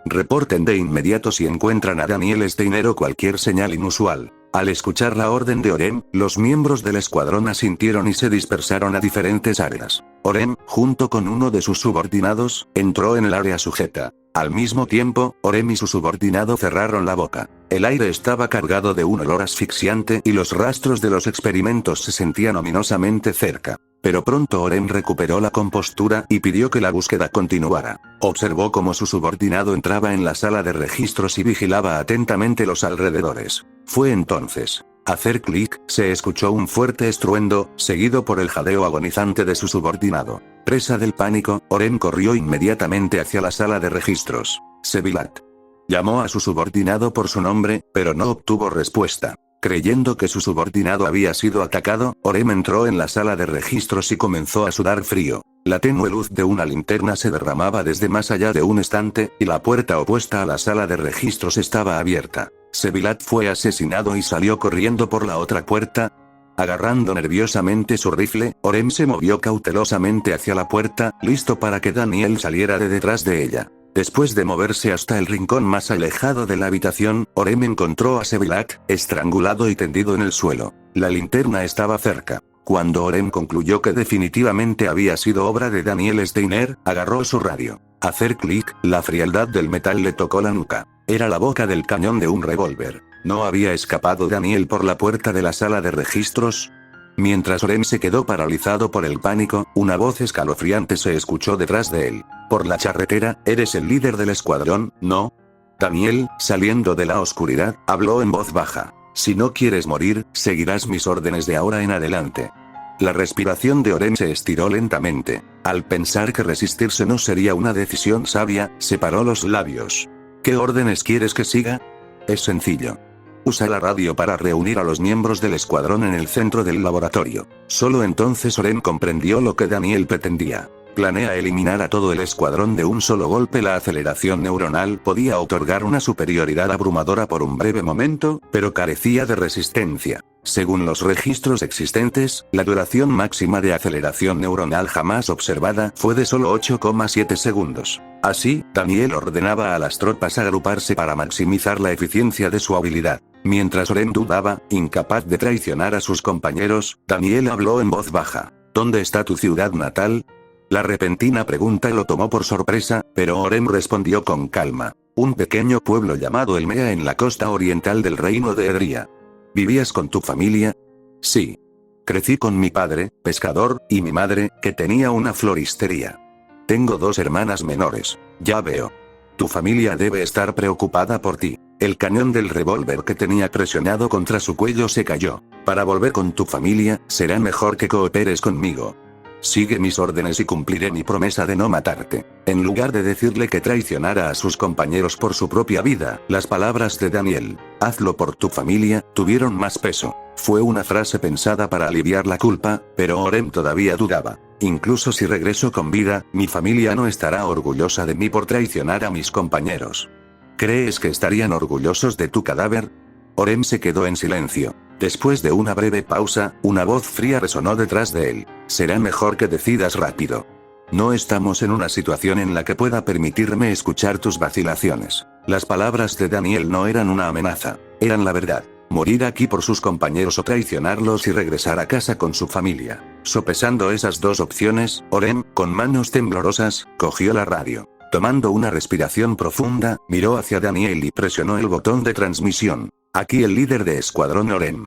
Reporten de inmediato si encuentran a Daniel Steiner o cualquier señal inusual. Al escuchar la orden de Orem, los miembros del escuadrón asintieron y se dispersaron a diferentes áreas. Orem, junto con uno de sus subordinados, entró en el área sujeta. Al mismo tiempo, Orem y su subordinado cerraron la boca. El aire estaba cargado de un olor asfixiante y los rastros de los experimentos se sentían ominosamente cerca. Pero pronto Orem recuperó la compostura y pidió que la búsqueda continuara. Observó cómo su subordinado entraba en la sala de registros y vigilaba atentamente los alrededores. Fue entonces. Hacer clic, se escuchó un fuerte estruendo, seguido por el jadeo agonizante de su subordinado. Presa del pánico, Orem corrió inmediatamente hacia la sala de registros. Sevilat. Llamó a su subordinado por su nombre, pero no obtuvo respuesta. Creyendo que su subordinado había sido atacado, Orem entró en la sala de registros y comenzó a sudar frío. La tenue luz de una linterna se derramaba desde más allá de un estante, y la puerta opuesta a la sala de registros estaba abierta. Sevilat fue asesinado y salió corriendo por la otra puerta. Agarrando nerviosamente su rifle, Orem se movió cautelosamente hacia la puerta, listo para que Daniel saliera de detrás de ella. Después de moverse hasta el rincón más alejado de la habitación, Orem encontró a Sevilat, estrangulado y tendido en el suelo. La linterna estaba cerca. Cuando Orem concluyó que definitivamente había sido obra de Daniel Steiner, agarró su radio. Hacer clic, la frialdad del metal le tocó la nuca. Era la boca del cañón de un revólver. ¿No había escapado Daniel por la puerta de la sala de registros? Mientras Orem se quedó paralizado por el pánico, una voz escalofriante se escuchó detrás de él. Por la charretera, ¿eres el líder del escuadrón, no? Daniel, saliendo de la oscuridad, habló en voz baja. Si no quieres morir, seguirás mis órdenes de ahora en adelante. La respiración de Orem se estiró lentamente. Al pensar que resistirse no sería una decisión sabia, separó los labios. ¿Qué órdenes quieres que siga? Es sencillo. Usa la radio para reunir a los miembros del escuadrón en el centro del laboratorio. Solo entonces Orem comprendió lo que Daniel pretendía. Planea eliminar a todo el escuadrón de un solo golpe. La aceleración neuronal podía otorgar una superioridad abrumadora por un breve momento, pero carecía de resistencia. Según los registros existentes, la duración máxima de aceleración neuronal jamás observada fue de solo 8,7 segundos. Así, Daniel ordenaba a las tropas agruparse para maximizar la eficiencia de su habilidad. Mientras Orem dudaba, incapaz de traicionar a sus compañeros, Daniel habló en voz baja. ¿Dónde está tu ciudad natal? La repentina pregunta lo tomó por sorpresa, pero Orem respondió con calma. Un pequeño pueblo llamado Elmea en la costa oriental del reino de Edria. ¿Vivías con tu familia? Sí. Crecí con mi padre, pescador, y mi madre, que tenía una floristería. Tengo 2 hermanas menores. Ya veo. Tu familia debe estar preocupada por ti. El cañón del revólver que tenía presionado contra su cuello se cayó. Para volver con tu familia, será mejor que cooperes conmigo. Sigue mis órdenes y cumpliré mi promesa de no matarte. En lugar de decirle que traicionara a sus compañeros por su propia vida, las palabras de Daniel, hazlo por tu familia, tuvieron más peso. Fue una frase pensada para aliviar la culpa, pero Orem todavía dudaba. Incluso si regreso con vida, mi familia no estará orgullosa de mí por traicionar a mis compañeros. ¿Crees que estarían orgullosos de tu cadáver? Orem se quedó en silencio. Después de una breve pausa, una voz fría resonó detrás de él. Será mejor que decidas rápido. No estamos en una situación en la que pueda permitirme escuchar tus vacilaciones. Las palabras de Daniel no eran una amenaza, eran la verdad. Morir aquí por sus compañeros o traicionarlos y regresar a casa con su familia. Sopesando esas 2 opciones, Orem, con manos temblorosas, cogió la radio. Tomando una respiración profunda, miró hacia Daniel y presionó el botón de transmisión. Aquí el líder de escuadrón Orem.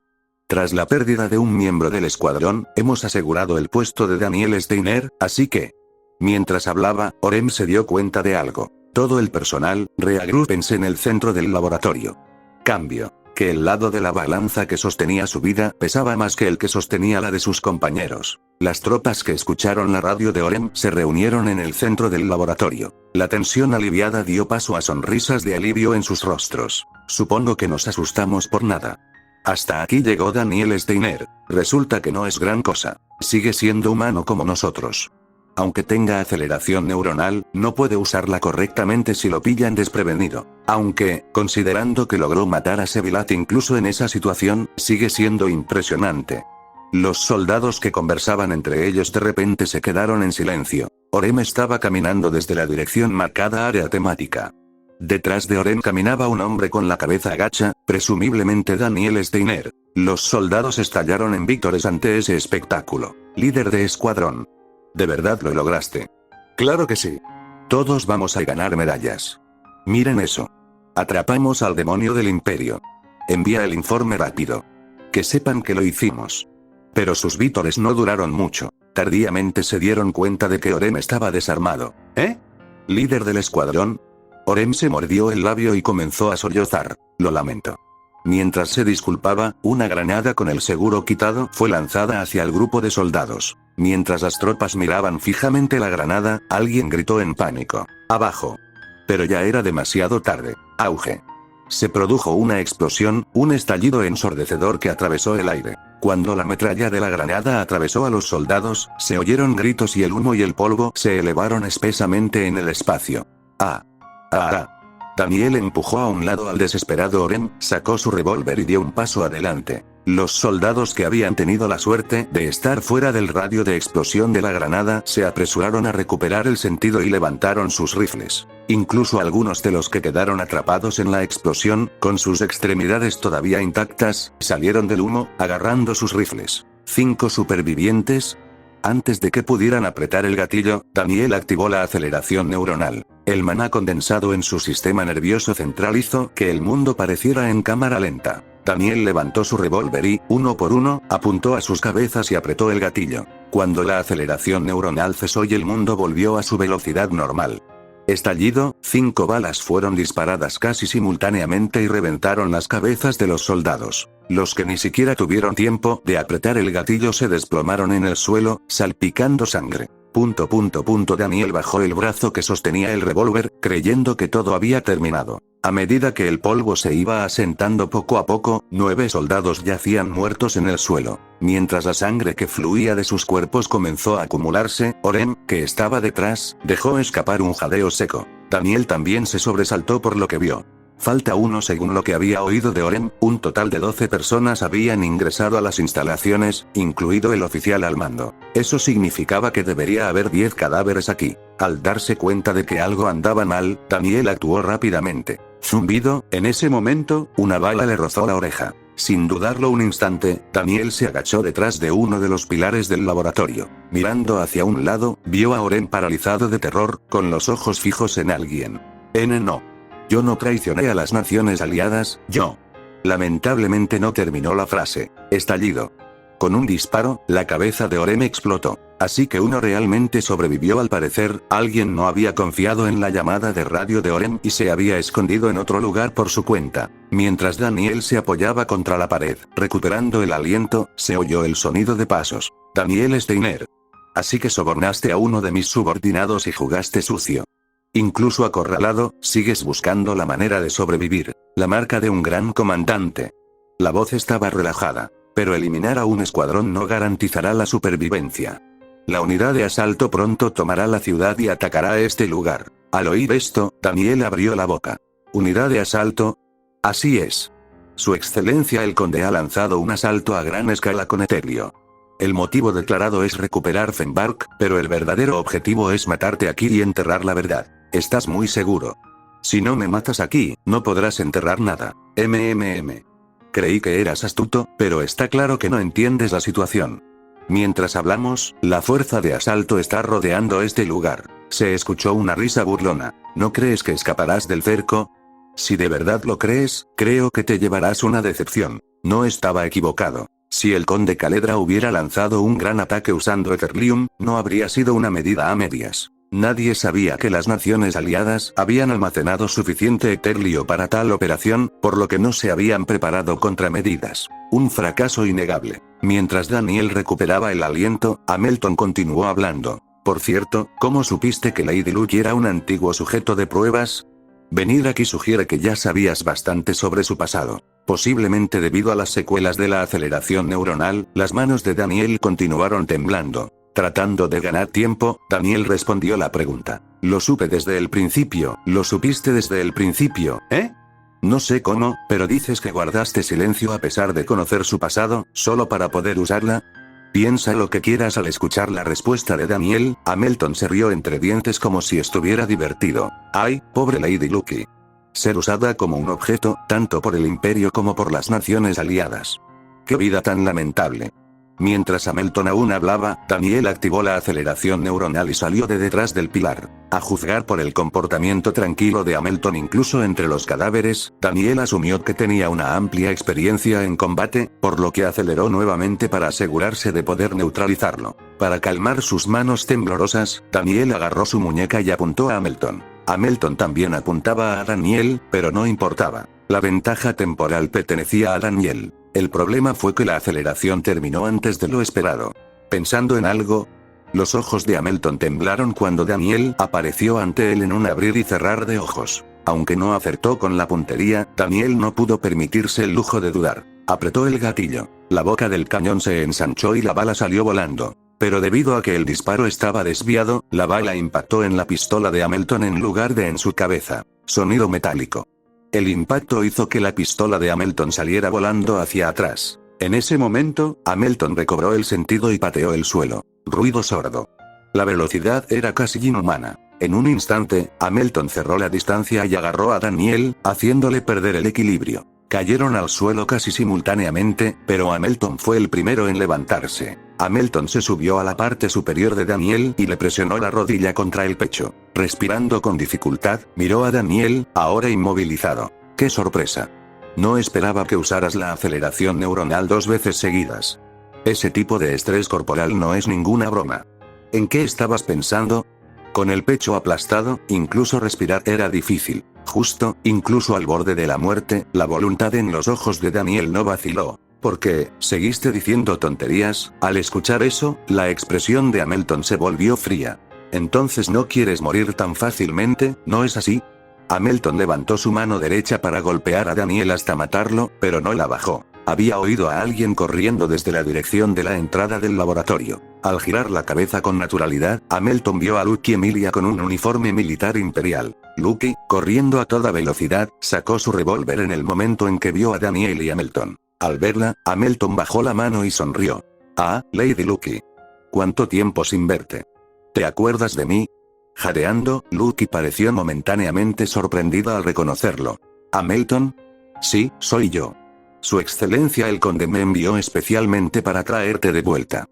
Tras la pérdida de un miembro del escuadrón, hemos asegurado el puesto de Daniel Steiner, así que... Mientras hablaba, Orem se dio cuenta de algo. Todo el personal, reagrúpense en el centro del laboratorio. Cambio. Que el lado de la balanza que sostenía su vida pesaba más que el que sostenía la de sus compañeros. Las tropas que escucharon la radio de Orem se reunieron en el centro del laboratorio. La tensión aliviada dio paso a sonrisas de alivio en sus rostros. Supongo que nos asustamos por nada. Hasta aquí llegó Daniel Steiner. Resulta que no es gran cosa. Sigue siendo humano como nosotros. Aunque tenga aceleración neuronal, no puede usarla correctamente si lo pillan desprevenido. Aunque, considerando que logró matar a Sevilat incluso en esa situación, sigue siendo impresionante. Los soldados que conversaban entre ellos de repente se quedaron en silencio. Orem estaba caminando desde la dirección marcada área temática. Detrás de Orem caminaba un hombre con la cabeza agacha, presumiblemente Daniel Steiner. Los soldados estallaron en vítores ante ese espectáculo. Líder de escuadrón. ¿De verdad lo lograste? Claro que sí. Todos vamos a ganar medallas. Miren eso. Atrapamos al demonio del imperio. Envía el informe rápido. Que sepan que lo hicimos. Pero sus vítores no duraron mucho. Tardíamente se dieron cuenta de que Orem estaba desarmado. ¿Eh? ¿Líder del escuadrón? Orem se mordió el labio y comenzó a sollozar. Lo lamento. Mientras se disculpaba, una granada con el seguro quitado fue lanzada hacia el grupo de soldados. Mientras las tropas miraban fijamente la granada, alguien gritó en pánico. ¡Abajo! Pero ya era demasiado tarde. ¡Auge! Se produjo una explosión, un estallido ensordecedor que atravesó el aire. Cuando la metralla de la granada atravesó a los soldados, se oyeron gritos y el humo y el polvo se elevaron espesamente en el espacio. ¡Ah! ¡Ah! Daniel empujó a un lado al desesperado Orem, sacó su revólver y dio un paso adelante. Los soldados que habían tenido la suerte de estar fuera del radio de explosión de la granada se apresuraron a recuperar el sentido y levantaron sus rifles. Incluso algunos de los que quedaron atrapados en la explosión, con sus extremidades todavía intactas, salieron del humo, agarrando sus rifles. 5 supervivientes. Antes de que pudieran apretar el gatillo, Daniel activó la aceleración neuronal. El maná condensado en su sistema nervioso central hizo que el mundo pareciera en cámara lenta. Daniel levantó su revólver y, uno por uno, apuntó a sus cabezas y apretó el gatillo. Cuando la aceleración neuronal cesó y el mundo volvió a su velocidad normal. Estallido, 5 balas fueron disparadas casi simultáneamente y reventaron las cabezas de los soldados. Los que ni siquiera tuvieron tiempo de apretar el gatillo se desplomaron en el suelo, salpicando sangre. Daniel bajó el brazo que sostenía el revólver, creyendo que todo había terminado. A medida que el polvo se iba asentando poco a poco, 9 soldados yacían muertos en el suelo. Mientras la sangre que fluía de sus cuerpos comenzó a acumularse, Orem, que estaba detrás, dejó escapar un jadeo seco. Daniel también se sobresaltó por lo que vio. Falta uno. Según lo que había oído de Orem, un total de 12 personas habían ingresado a las instalaciones, incluido el oficial al mando. Eso significaba que debería haber 10 cadáveres aquí. Al darse cuenta de que algo andaba mal, Daniel actuó rápidamente. Zumbido, en ese momento, una bala le rozó la oreja. Sin dudarlo un instante, Daniel se agachó detrás de uno de los pilares del laboratorio. Mirando hacia un lado, vio a Orem paralizado de terror, con los ojos fijos en alguien. No. Yo no traicioné a las naciones aliadas, yo. Lamentablemente no terminó la frase. Estallido. Con un disparo, la cabeza de Orem explotó. Así que uno realmente sobrevivió al parecer, alguien no había confiado en la llamada de radio de Orem y se había escondido en otro lugar por su cuenta. Mientras Daniel se apoyaba contra la pared, recuperando el aliento, se oyó el sonido de pasos. Daniel Steiner. Así que sobornaste a uno de mis subordinados y jugaste sucio. Incluso acorralado, sigues buscando la manera de sobrevivir. La marca de un gran comandante. La voz estaba relajada. Pero eliminar a un escuadrón no garantizará la supervivencia. La unidad de asalto pronto tomará la ciudad y atacará este lugar. Al oír esto, Daniel abrió la boca. ¿Unidad de asalto? Así es. Su excelencia el conde ha lanzado un asalto a gran escala con Etelio. El motivo declarado es recuperar Fenbark, pero el verdadero objetivo es matarte aquí y enterrar la verdad. ¿Estás muy seguro? Si no me matas aquí, no podrás enterrar nada. Creí que eras astuto, pero está claro que no entiendes la situación. Mientras hablamos, la fuerza de asalto está rodeando este lugar. Se escuchó una risa burlona. ¿No crees que escaparás del cerco? Si de verdad lo crees, creo que te llevarás una decepción. No estaba equivocado. Si el conde Caledra hubiera lanzado un gran ataque usando Etherlium, no habría sido una medida a medias. Nadie sabía que las naciones aliadas habían almacenado suficiente Etherlio para tal operación, por lo que no se habían preparado contramedidas. Un fracaso innegable. Mientras Daniel recuperaba el aliento, Hamilton continuó hablando. Por cierto, ¿cómo supiste que Lady Luke era un antiguo sujeto de pruebas? Venir aquí sugiere que ya sabías bastante sobre su pasado. Posiblemente debido a las secuelas de la aceleración neuronal, las manos de Daniel continuaron temblando. Tratando de ganar tiempo, Daniel respondió la pregunta. Lo supe desde el principio. ¿Lo supiste desde el principio, eh? No sé cómo, pero dices que guardaste silencio a pesar de conocer su pasado, solo para poder usarla. Piensa lo que quieras al escuchar la respuesta de Daniel. Hamilton se rió entre dientes como si estuviera divertido. Ay, pobre Lady Luke. Ser usada como un objeto, tanto por el imperio como por las naciones aliadas. ¡Qué vida tan lamentable! Mientras Hamilton aún hablaba, Daniel activó la aceleración neuronal y salió de detrás del pilar. A juzgar por el comportamiento tranquilo de Hamilton incluso entre los cadáveres, Daniel asumió que tenía una amplia experiencia en combate, por lo que aceleró nuevamente para asegurarse de poder neutralizarlo. Para calmar sus manos temblorosas, Daniel agarró su muñeca y apuntó a Hamilton. Hamilton también apuntaba a Daniel, pero no importaba. La ventaja temporal pertenecía a Daniel. El problema fue que la aceleración terminó antes de lo esperado. Pensando en algo, los ojos de Hamilton temblaron cuando Daniel apareció ante él en un abrir y cerrar de ojos. Aunque no acertó con la puntería, Daniel no pudo permitirse el lujo de dudar. Apretó el gatillo. La boca del cañón se ensanchó y la bala salió volando. Pero debido a que el disparo estaba desviado, la bala impactó en la pistola de Hamilton en lugar de en su cabeza. Sonido metálico. El impacto hizo que la pistola de Hamilton saliera volando hacia atrás. En ese momento, Hamilton recobró el sentido y pateó el suelo. Ruido sordo. La velocidad era casi inhumana. En un instante, Hamilton cerró la distancia y agarró a Daniel, haciéndole perder el equilibrio. Cayeron al suelo casi simultáneamente, pero Hamilton fue el primero en levantarse. Hamilton se subió a la parte superior de Daniel y le presionó la rodilla contra el pecho. Respirando con dificultad, miró a Daniel, ahora inmovilizado. ¡Qué sorpresa! No esperaba que usaras la aceleración neuronal 2 veces seguidas. Ese tipo de estrés corporal no es ninguna broma. ¿En qué estabas pensando? Con el pecho aplastado, incluso respirar era difícil. Justo, incluso al borde de la muerte, la voluntad en los ojos de Daniel no vaciló. ¿Por qué seguiste diciendo tonterías? Al escuchar eso, la expresión de Hamilton se volvió fría. Entonces no quieres morir tan fácilmente, ¿no es así? Hamilton levantó su mano derecha para golpear a Daniel hasta matarlo, pero no la bajó. Había oído a alguien corriendo desde la dirección de la entrada del laboratorio. Al girar la cabeza con naturalidad, Hamilton vio a Lucky Emilia con un uniforme militar imperial. Lucky, corriendo a toda velocidad, sacó su revólver en el momento en que vio a Daniel y Hamilton. Al verla, Hamilton bajó la mano y sonrió. «Ah, Lady Lucky. ¿Cuánto tiempo sin verte? ¿Te acuerdas de mí?» Jadeando, Lucky pareció momentáneamente sorprendida al reconocerlo. «¿Hamilton?» «Sí, soy yo. Su excelencia el conde me envió especialmente para traerte de vuelta.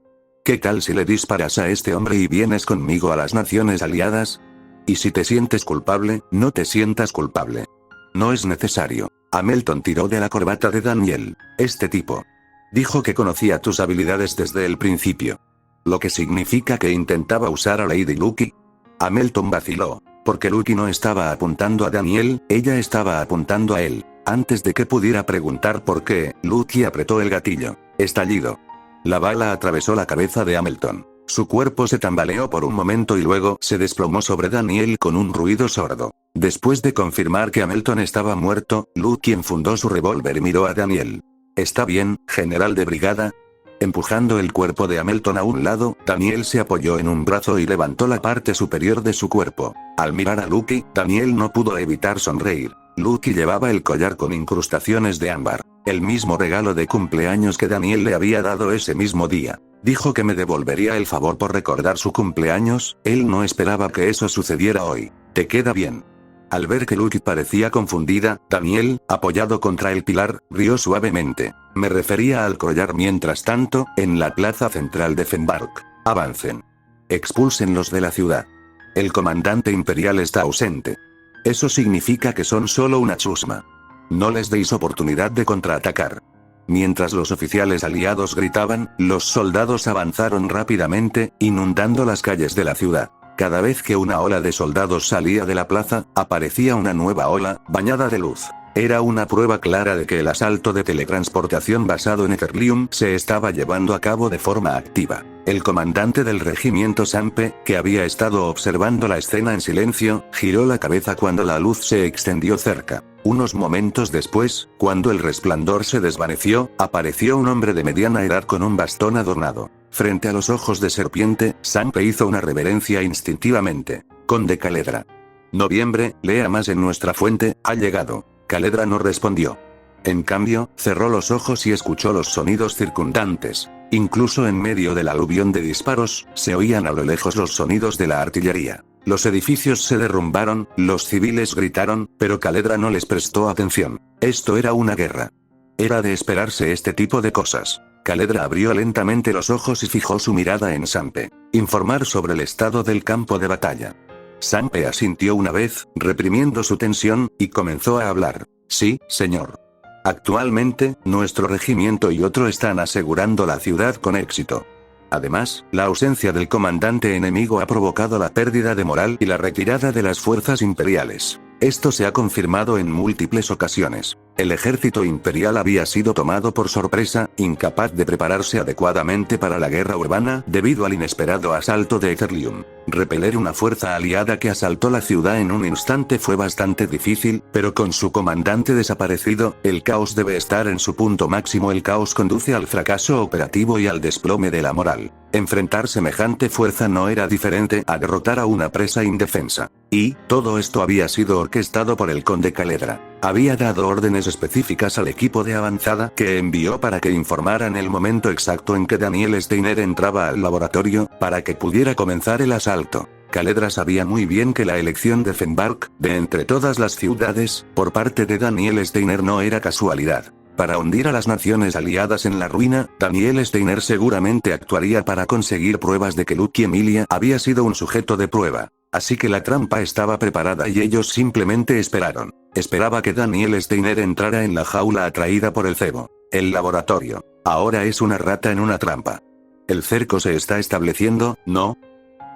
¿Qué tal si le disparas a este hombre y vienes conmigo a las naciones aliadas? Y si te sientes culpable, no te sientas culpable. No es necesario». Hamilton tiró de la corbata de Daniel. «Este tipo dijo que conocía tus habilidades desde el principio. Lo que significa que intentaba usar a Lady Lucky». Hamilton vaciló, porque Lucky no estaba apuntando a Daniel, ella estaba apuntando a él. Antes de que pudiera preguntar por qué, Lucky apretó el gatillo. Estallido. La bala atravesó la cabeza de Hamilton. Su cuerpo se tambaleó por un momento y luego se desplomó sobre Daniel con un ruido sordo. Después de confirmar que Hamilton estaba muerto, Lucky enfundó su revólver y miró a Daniel. «¿Está bien, general de brigada?» Empujando el cuerpo de Hamilton a un lado, Daniel se apoyó en un brazo y levantó la parte superior de su cuerpo. Al mirar a Lucky, Daniel no pudo evitar sonreír. Lucky llevaba el collar con incrustaciones de ámbar, el mismo regalo de cumpleaños que Daniel le había dado ese mismo día. Dijo que me devolvería el favor por recordar su cumpleaños, él no esperaba que eso sucediera hoy. «¿Te queda bien?» Al ver que Lucky parecía confundida, Daniel, apoyado contra el pilar, rió suavemente. «Me refería al collar. Mientras tanto, en la plaza central de Fenbark. Avancen. Expúlsenlos de la ciudad. El comandante imperial está ausente. Eso significa que son solo una chusma. No les deis oportunidad de contraatacar». Mientras los oficiales aliados gritaban, los soldados avanzaron rápidamente, inundando las calles de la ciudad. Cada vez que una ola de soldados salía de la plaza, aparecía una nueva ola, bañada de luz. Era una prueba clara de que el asalto de teletransportación basado en Etherlium se estaba llevando a cabo de forma activa. El comandante del regimiento Sampe, que había estado observando la escena en silencio, giró la cabeza cuando la luz se extendió cerca. Unos momentos después, cuando el resplandor se desvaneció, apareció un hombre de mediana edad con un bastón adornado. Frente a los ojos de serpiente, Sampe hizo una reverencia instintivamente. «Conde Caledra. Noviembre, lea más en nuestra fuente, ha llegado». Caledra no respondió. En cambio, cerró los ojos y escuchó los sonidos circundantes. Incluso en medio del aluvión de disparos, se oían a lo lejos los sonidos de la artillería. Los edificios se derrumbaron, los civiles gritaron, pero Caledra no les prestó atención. Esto era una guerra. Era de esperarse este tipo de cosas. Caledra abrió lentamente los ojos y fijó su mirada en Sampe. Informar sobre el estado del campo de batalla. Sampe asintió una vez, reprimiendo su tensión, y comenzó a hablar. «Sí, señor. Actualmente, nuestro regimiento y otro están asegurando la ciudad con éxito. Además, la ausencia del comandante enemigo ha provocado la pérdida de moral y la retirada de las fuerzas imperiales. Esto se ha confirmado en múltiples ocasiones. El ejército imperial había sido tomado por sorpresa, incapaz de prepararse adecuadamente para la guerra urbana debido al inesperado asalto de Etherlium. Repeler una fuerza aliada que asaltó la ciudad en un instante fue bastante difícil, pero con su comandante desaparecido, el caos debe estar en su punto máximo. El caos conduce al fracaso operativo y al desplome de la moral. Enfrentar semejante fuerza no era diferente a derrotar a una presa indefensa. Y, todo esto había sido orquestado por el conde Caledra. Había dado órdenes específicas al equipo de avanzada que envió para que informaran el momento exacto en que Daniel Steiner entraba al laboratorio, para que pudiera comenzar el asalto. Caledra sabía muy bien que la elección de Fenbark, de entre todas las ciudades, por parte de Daniel Steiner no era casualidad. Para hundir a las naciones aliadas en la ruina, Daniel Steiner seguramente actuaría para conseguir pruebas de que Lucky Emilia había sido un sujeto de prueba. Así que la trampa estaba preparada y ellos simplemente esperaron. Esperaba que Daniel Steiner entrara en la jaula atraída por el cebo. El laboratorio. Ahora es una rata en una trampa. El cerco se está estableciendo, ¿no?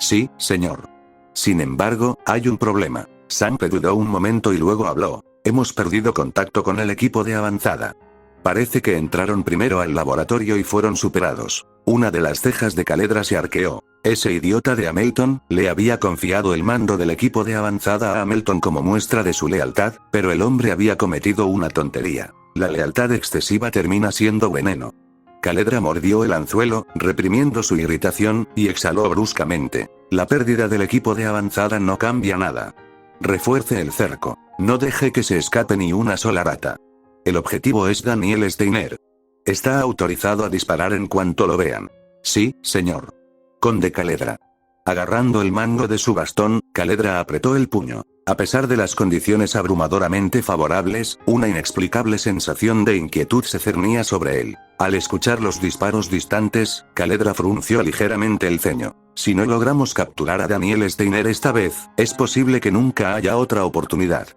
Sí, señor. Sin embargo, hay un problema. Sampe dudó un momento y luego habló. Hemos perdido contacto con el equipo de avanzada. Parece que entraron primero al laboratorio y fueron superados. Una de las cejas de Caledra se arqueó. Ese idiota de Hamilton le había confiado el mando del equipo de avanzada a Hamilton como muestra de su lealtad, pero el hombre había cometido una tontería. La lealtad excesiva termina siendo veneno. Caledra mordió el anzuelo, reprimiendo su irritación, y exhaló bruscamente. La pérdida del equipo de avanzada no cambia nada. Refuerce el cerco. No deje que se escape ni una sola rata. El objetivo es Daniel Steiner. Está autorizado a disparar en cuanto lo vean. Sí, señor. Conde Caledra. Agarrando el mango de su bastón, Caledra apretó el puño. A pesar de las condiciones abrumadoramente favorables, una inexplicable sensación de inquietud se cernía sobre él. Al escuchar los disparos distantes, Caledra frunció ligeramente el ceño. Si no logramos capturar a Daniel Steiner esta vez, es posible que nunca haya otra oportunidad.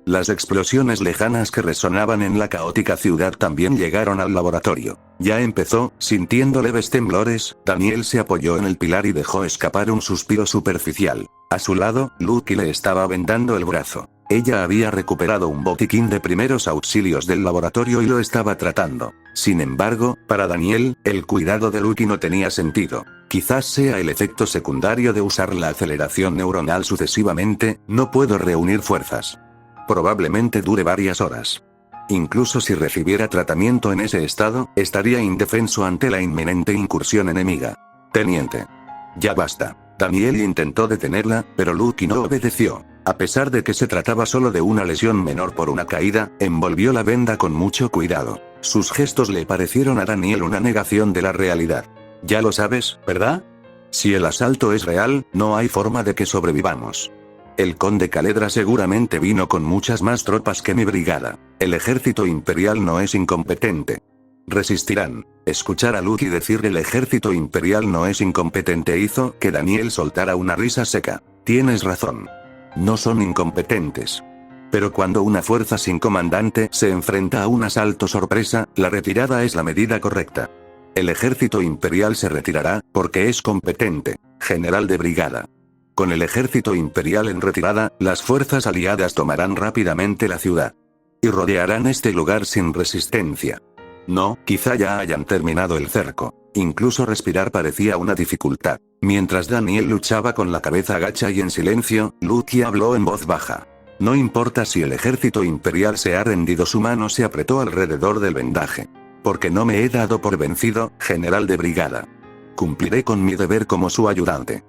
Las explosiones lejanas que resonaban en la caótica ciudad también llegaron al laboratorio. Ya empezó, sintiendo leves temblores, Daniel se apoyó en el pilar y dejó escapar un suspiro superficial. A su lado, Lucky le estaba vendando el brazo. Ella había recuperado un botiquín de primeros auxilios del laboratorio y lo estaba tratando. Sin embargo, para Daniel, el cuidado de Lucky no tenía sentido. Quizás sea el efecto secundario de usar la aceleración neuronal sucesivamente, no puedo reunir fuerzas. Probablemente dure varias horas. Incluso si recibiera tratamiento en ese estado, estaría indefenso ante la inminente incursión enemiga. Teniente. Ya basta. Daniel intentó detenerla, pero Lucky no obedeció. A pesar de que se trataba solo de una lesión menor por una caída, envolvió la venda con mucho cuidado. Sus gestos le parecieron a Daniel una negación de la realidad. Ya lo sabes, ¿verdad? Si el asalto es real, no hay forma de que sobrevivamos. El conde Caledra seguramente vino con muchas más tropas que mi brigada. El ejército imperial no es incompetente. Resistirán. Escuchar a Lucky decir el ejército imperial no es incompetente hizo que Daniel soltara una risa seca. Tienes razón. No son incompetentes. Pero cuando una fuerza sin comandante se enfrenta a un asalto sorpresa, la retirada es la medida correcta. El ejército imperial se retirará, porque es competente. General de brigada. Con el ejército imperial en retirada, las fuerzas aliadas tomarán rápidamente la ciudad. Y rodearán este lugar sin resistencia. No, quizá ya hayan terminado el cerco. Incluso respirar parecía una dificultad. Mientras Daniel luchaba con la cabeza agacha y en silencio, Lucky habló en voz baja. No importa si el ejército imperial se ha rendido, su mano se apretó alrededor del vendaje. Porque no me he dado por vencido, general de brigada. Cumpliré con mi deber como su ayudante.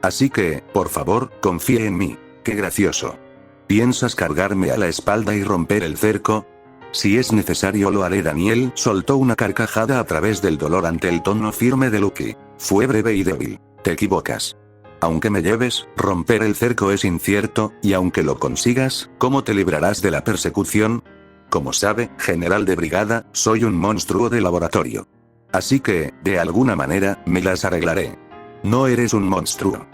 Así que, por favor, confíe en mí. ¡Qué gracioso! ¿Piensas cargarme a la espalda y romper el cerco? Si es necesario lo haré. Daniel soltó una carcajada a través del dolor ante el tono firme de Lucky. Fue breve y débil. Te equivocas. Aunque me lleves, romper el cerco es incierto, y aunque lo consigas, ¿cómo te librarás de la persecución? Como sabe, general de brigada, soy un monstruo de laboratorio. Así que, de alguna manera, me las arreglaré. No eres un monstruo.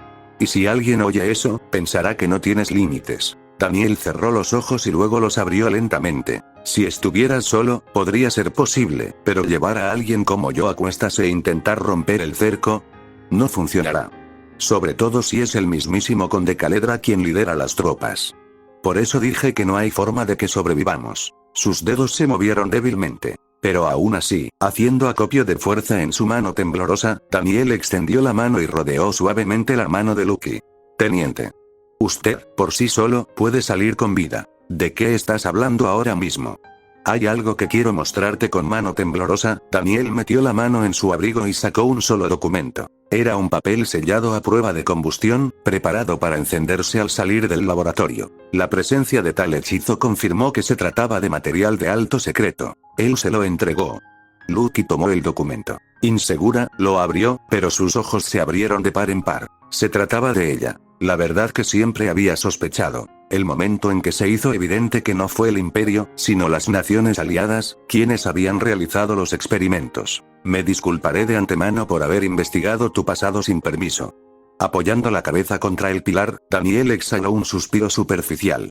Y si alguien oye eso, pensará que no tienes límites. Daniel cerró los ojos y luego los abrió lentamente. Si estuvieras solo, podría ser posible, pero llevar a alguien como yo a cuestas e intentar romper el cerco, no funcionará. Sobre todo si es el mismísimo conde Caledra quien lidera las tropas. Por eso dije que no hay forma de que sobrevivamos. Sus dedos se movieron débilmente. Pero aún así, haciendo acopio de fuerza en su mano temblorosa, Daniel extendió la mano y rodeó suavemente la mano de Lucky. Teniente. Usted, por sí solo, puede salir con vida. ¿De qué estás hablando ahora mismo? Hay algo que quiero mostrarte. Con mano temblorosa, Daniel metió la mano en su abrigo y sacó un solo documento. Era un papel sellado a prueba de combustión, preparado para encenderse al salir del laboratorio. La presencia de tal hechizo confirmó que se trataba de material de alto secreto. Él se lo entregó. Lucky tomó el documento. Insegura, lo abrió, pero sus ojos se abrieron de par en par. Se trataba de ella. La verdad que siempre había sospechado. El momento en que se hizo evidente que no fue el Imperio, sino las naciones aliadas, quienes habían realizado los experimentos. Me disculparé de antemano por haber investigado tu pasado sin permiso. Apoyando la cabeza contra el pilar, Daniel exhaló un suspiro superficial.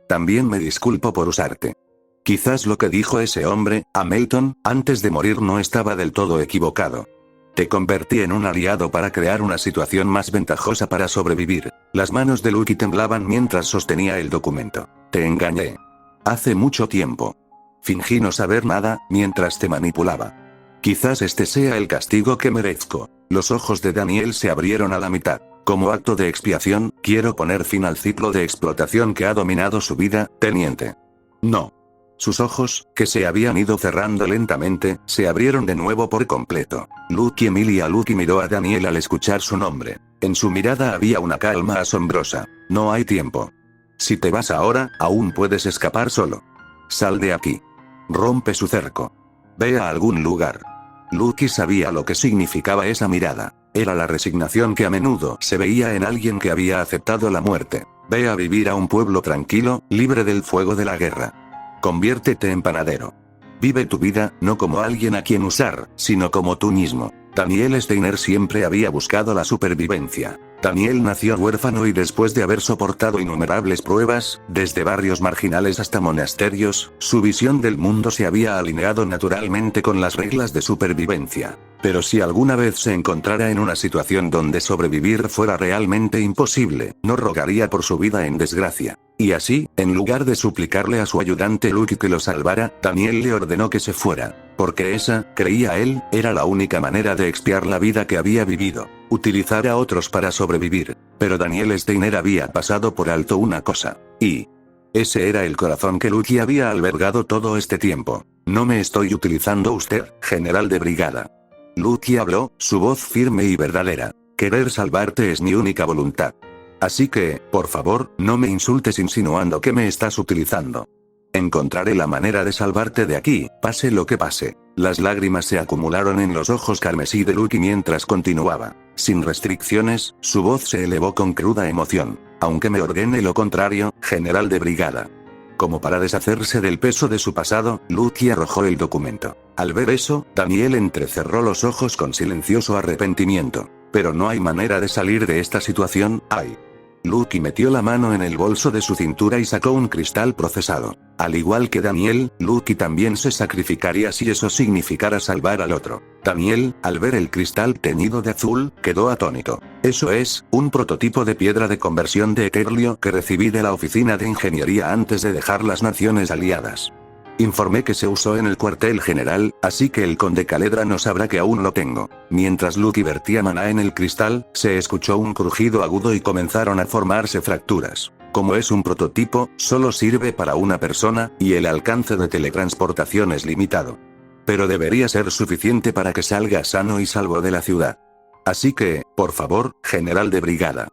También me disculpo por usarte. Quizás lo que dijo ese hombre, Hamilton, antes de morir no estaba del todo equivocado. Te convertí en un aliado para crear una situación más ventajosa para sobrevivir. Las manos de Lucky temblaban mientras sostenía el documento. Te engañé. Hace mucho tiempo. Fingí no saber nada, mientras te manipulaba. Quizás este sea el castigo que merezco. Los ojos de Daniel se abrieron a la mitad. Como acto de expiación, quiero poner fin al ciclo de explotación que ha dominado su vida, teniente. No. Sus ojos, que se habían ido cerrando lentamente, se abrieron de nuevo por completo. Lucky miró a Daniel al escuchar su nombre. En su mirada había una calma asombrosa. No hay tiempo. Si te vas ahora, aún puedes escapar solo. Sal de aquí. Rompe su cerco. Ve a algún lugar. Lucky sabía lo que significaba esa mirada. Era la resignación que a menudo se veía en alguien que había aceptado la muerte. Ve a vivir a un pueblo tranquilo, libre del fuego de la guerra. Conviértete en panadero. Vive tu vida, no como alguien a quien usar, sino como tú mismo. Daniel Steiner siempre había buscado la supervivencia. Daniel nació huérfano y después de haber soportado innumerables pruebas, desde barrios marginales hasta monasterios, su visión del mundo se había alineado naturalmente con las reglas de supervivencia. Pero si alguna vez se encontrara en una situación donde sobrevivir fuera realmente imposible, no rogaría por su vida en desgracia. Y así, en lugar de suplicarle a su ayudante Lucky que lo salvara, Daniel le ordenó que se fuera. Porque esa, creía él, era la única manera de expiar la vida que había vivido. Utilizar a otros para sobrevivir. Pero Daniel Steiner había pasado por alto una cosa. Y ese era el corazón que Lucky había albergado todo este tiempo. No me estoy utilizando usted, general de brigada. Lucky habló, su voz firme y verdadera. Querer salvarte es mi única voluntad. Así que, por favor, no me insultes insinuando que me estás utilizando. Encontraré la manera de salvarte de aquí, pase lo que pase. Las lágrimas se acumularon en los ojos carmesí de Lucky mientras continuaba. Sin restricciones, su voz se elevó con cruda emoción. Aunque me ordene lo contrario, general de brigada. Como para deshacerse del peso de su pasado, Lucky arrojó el documento. Al ver eso, Daniel entrecerró los ojos con silencioso arrepentimiento. Pero no hay manera de salir de esta situación, ¿hay? Lucky metió la mano en el bolso de su cintura y sacó un cristal procesado. Al igual que Daniel, Lucky también se sacrificaría si eso significara salvar al otro. Daniel, al ver el cristal teñido de azul, quedó atónito. Eso es, un prototipo de piedra de conversión de Eterlio que recibí de la oficina de ingeniería antes de dejar las naciones aliadas. Informé que se usó en el cuartel general, así que el conde Caledra no sabrá que aún lo tengo. Mientras Lucky vertía maná en el cristal, se escuchó un crujido agudo y comenzaron a formarse fracturas. Como es un prototipo, solo sirve para una persona, y el alcance de teletransportación es limitado. Pero debería ser suficiente para que salga sano y salvo de la ciudad. Así que, por favor, general de brigada.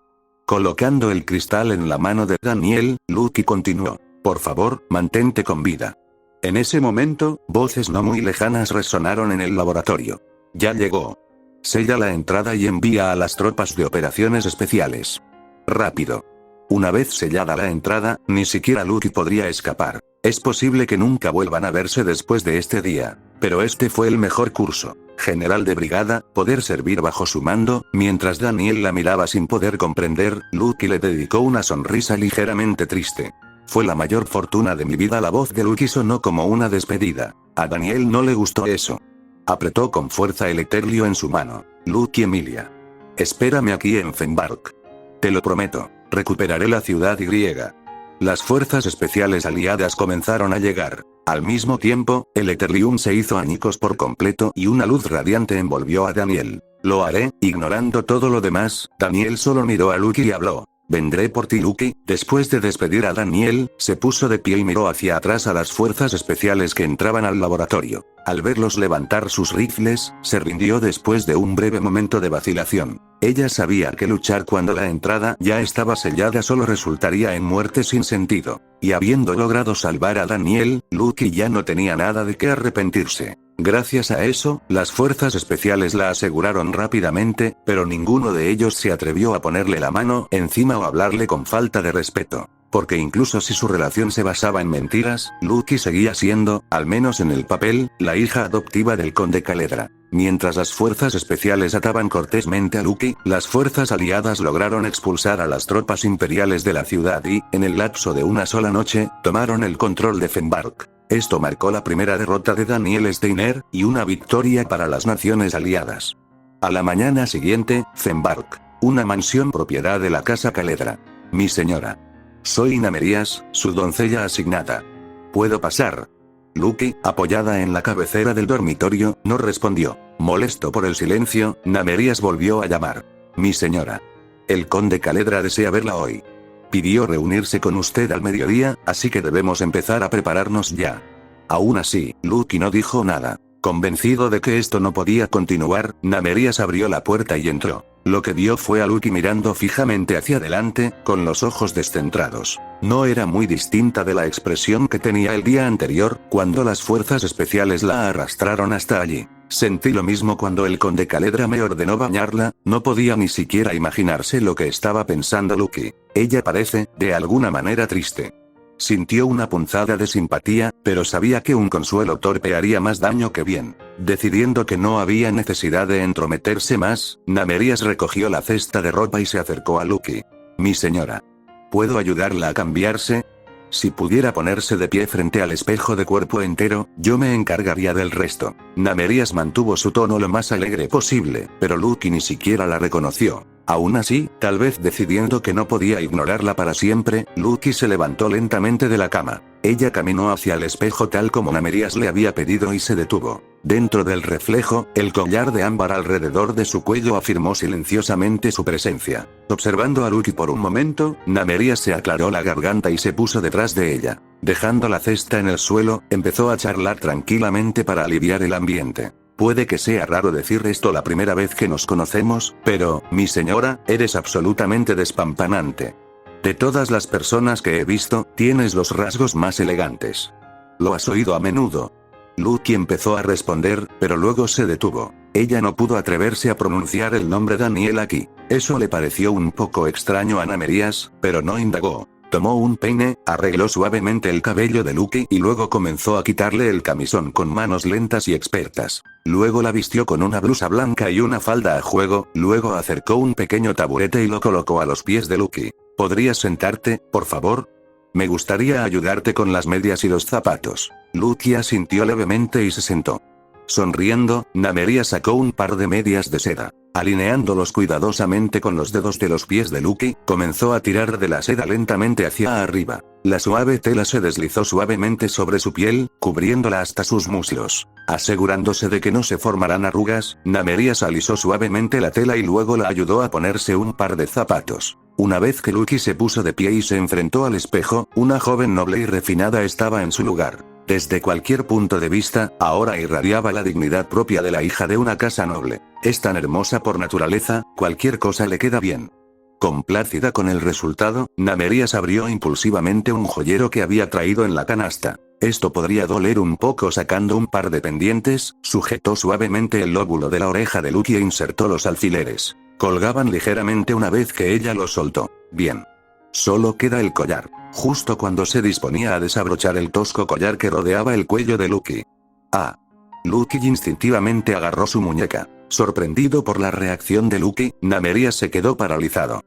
Colocando el cristal en la mano de Daniel, Lucky continuó. Por favor, mantente con vida. En ese momento, voces no muy lejanas resonaron en el laboratorio. Ya llegó. Sella la entrada y envía a las tropas de operaciones especiales. Rápido. Una vez sellada la entrada, ni siquiera Lucky podría escapar. Es posible que nunca vuelvan a verse después de este día. Pero este fue el mejor curso. General de brigada, poder servir bajo su mando. Mientras Daniel la miraba sin poder comprender, Lucky le dedicó una sonrisa ligeramente triste. Fue la mayor fortuna de mi vida. La voz de Lucky sonó como una despedida. A Daniel no le gustó eso. Apretó con fuerza el Eterlio en su mano. Lucky Emilia. Espérame aquí en Fenbark. Te lo prometo, recuperaré la ciudad Y. Las fuerzas especiales aliadas comenzaron a llegar. Al mismo tiempo, el Eterlium se hizo añicos por completo y una luz radiante envolvió a Daniel. Lo haré, ignorando todo lo demás. Daniel solo miró a Lucky y habló. Vendré por ti, Lucky. Después de despedir a Daniel, se puso de pie y miró hacia atrás a las fuerzas especiales que entraban al laboratorio. Al verlos levantar sus rifles, se rindió después de un breve momento de vacilación. Ella sabía que luchar cuando la entrada ya estaba sellada solo resultaría en muerte sin sentido. Y habiendo logrado salvar a Daniel, Lucky ya no tenía nada de qué arrepentirse. Gracias a eso, las fuerzas especiales la aseguraron rápidamente, pero ninguno de ellos se atrevió a ponerle la mano encima o hablarle con falta de respeto. Porque incluso si su relación se basaba en mentiras, Lucky seguía siendo, al menos en el papel, la hija adoptiva del conde Caledra. Mientras las fuerzas especiales ataban cortésmente a Lucky, las fuerzas aliadas lograron expulsar a las tropas imperiales de la ciudad y, en el lapso de una sola noche, tomaron el control de Fenbark. Esto marcó la primera derrota de Daniel Steiner, y una victoria para las naciones aliadas. A la mañana siguiente, Fenbark. Una mansión propiedad de la casa Caledra. Mi señora. Soy Namerías, su doncella asignada. ¿Puedo pasar? Lucky, apoyada en la cabecera del dormitorio, no respondió. Molesto por el silencio, Namerías volvió a llamar. Mi señora. El conde Caledra desea verla hoy. Pidió reunirse con usted al mediodía, así que debemos empezar a prepararnos ya. Aún así, Lucky no dijo nada. Convencido de que esto no podía continuar, Namerías abrió la puerta y entró. Lo que vio fue a Lucky mirando fijamente hacia adelante, con los ojos descentrados. No era muy distinta de la expresión que tenía el día anterior, cuando las fuerzas especiales la arrastraron hasta allí. Sentí lo mismo cuando el conde Caledra me ordenó bañarla, no podía ni siquiera imaginarse lo que estaba pensando Lucky. Ella parece, de alguna manera triste. Sintió una punzada de simpatía, pero sabía que un consuelo torpe haría más daño que bien. Decidiendo que no había necesidad de entrometerse más, Namerías recogió la cesta de ropa y se acercó a Lucky. Mi señora. ¿Puedo ayudarla a cambiarse? Si pudiera ponerse de pie frente al espejo de cuerpo entero, yo me encargaría del resto. Namerías mantuvo su tono lo más alegre posible, pero Lucky ni siquiera la reconoció. Aún así, tal vez decidiendo que no podía ignorarla para siempre, Lucky se levantó lentamente de la cama. Ella caminó hacia el espejo tal como Namerías le había pedido y se detuvo. Dentro del reflejo, el collar de ámbar alrededor de su cuello afirmó silenciosamente su presencia. Observando a Lucky por un momento, Namerías se aclaró la garganta y se puso detrás de ella. Dejando la cesta en el suelo, empezó a charlar tranquilamente para aliviar el ambiente. Puede que sea raro decir esto la primera vez que nos conocemos, pero, mi señora, eres absolutamente despampanante. De todas las personas que he visto, tienes los rasgos más elegantes. ¿Lo has oído a menudo? Lucky empezó a responder, pero luego se detuvo. Ella no pudo atreverse a pronunciar el nombre Daniel aquí. Eso le pareció un poco extraño a Namerías, pero no indagó. Tomó un peine, arregló suavemente el cabello de Lucky y luego comenzó a quitarle el camisón con manos lentas y expertas. Luego la vistió con una blusa blanca y una falda a juego, luego acercó un pequeño taburete y lo colocó a los pies de Lucky. ¿Podrías sentarte, por favor? Me gustaría ayudarte con las medias y los zapatos. Lucky asintió levemente y se sentó. Sonriendo, Namerías sacó un par de medias de seda. Alineándolos cuidadosamente con los dedos de los pies de Lucky, comenzó a tirar de la seda lentamente hacia arriba. La suave tela se deslizó suavemente sobre su piel, cubriéndola hasta sus muslos. Asegurándose de que no se formaran arrugas, Namerías alisó suavemente la tela y luego la ayudó a ponerse un par de zapatos. Una vez que Lucky se puso de pie y se enfrentó al espejo, una joven noble y refinada estaba en su lugar. Desde cualquier punto de vista, ahora irradiaba la dignidad propia de la hija de una casa noble. Es tan hermosa por naturaleza, cualquier cosa le queda bien. Complácida con el resultado, Namerías abrió impulsivamente un joyero que había traído en la canasta. Esto podría doler un poco sacando un par de pendientes, sujetó suavemente el lóbulo de la oreja de Lucky e insertó los alfileres. Colgaban ligeramente una vez que ella los soltó. Bien. Solo queda el collar. Justo cuando se disponía a desabrochar el tosco collar que rodeaba el cuello de Lucky. Ah. Lucky instintivamente agarró su muñeca. Sorprendido por la reacción de Lucky, Namerías se quedó paralizado.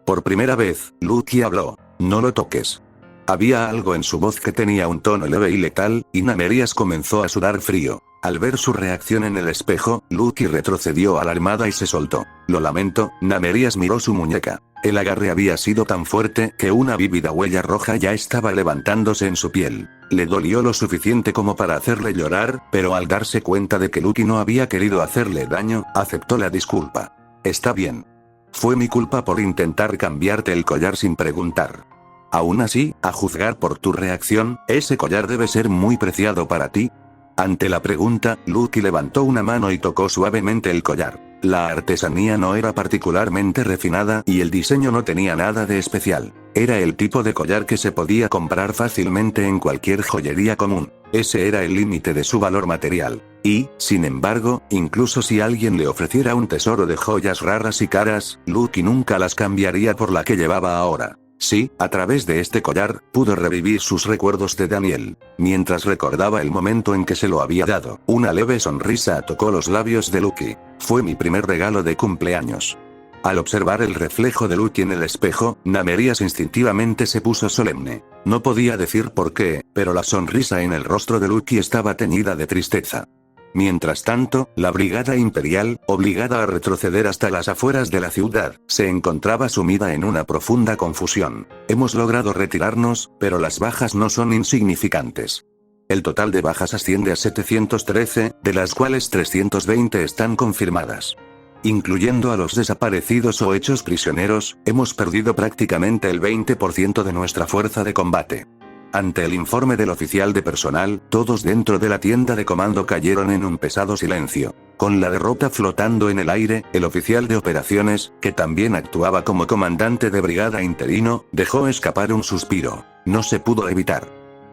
Por primera vez, Lucky habló. No lo toques. Había algo en su voz que tenía un tono leve y letal, y Namerías comenzó a sudar frío. Al ver su reacción en el espejo, Lucky retrocedió alarmada y se soltó. Lo lamento, Namerías miró su muñeca. El agarre había sido tan fuerte que una vívida huella roja ya estaba levantándose en su piel. Le dolió lo suficiente como para hacerle llorar, pero al darse cuenta de que Lucky no había querido hacerle daño, aceptó la disculpa. Está bien. Fue mi culpa por intentar cambiarte el collar sin preguntar. Aún así, a juzgar por tu reacción, ese collar debe ser muy preciado para ti. Ante la pregunta, Lucky levantó una mano y tocó suavemente el collar. La artesanía no era particularmente refinada y el diseño no tenía nada de especial. Era el tipo de collar que se podía comprar fácilmente en cualquier joyería común. Ese era el límite de su valor material. Y, sin embargo, incluso si alguien le ofreciera un tesoro de joyas raras y caras, Lucky nunca las cambiaría por la que llevaba ahora. Sí, a través de este collar, pudo revivir sus recuerdos de Daniel. Mientras recordaba el momento en que se lo había dado, una leve sonrisa tocó los labios de Lucky. Fue mi primer regalo de cumpleaños. Al observar el reflejo de Lucky en el espejo, Namerías instintivamente se puso solemne. No podía decir por qué, pero la sonrisa en el rostro de Lucky estaba teñida de tristeza. Mientras tanto, la Brigada Imperial, obligada a retroceder hasta las afueras de la ciudad, se encontraba sumida en una profunda confusión. Hemos logrado retirarnos, pero las bajas no son insignificantes. El total de bajas asciende a 713, de las cuales 320 están confirmadas. Incluyendo a los desaparecidos o hechos prisioneros, hemos perdido prácticamente el 20% de nuestra fuerza de combate. Ante el informe del oficial de personal, todos dentro de la tienda de comando cayeron en un pesado silencio. Con la derrota flotando en el aire, el oficial de operaciones, que también actuaba como comandante de brigada interino, dejó escapar un suspiro. No se pudo evitar.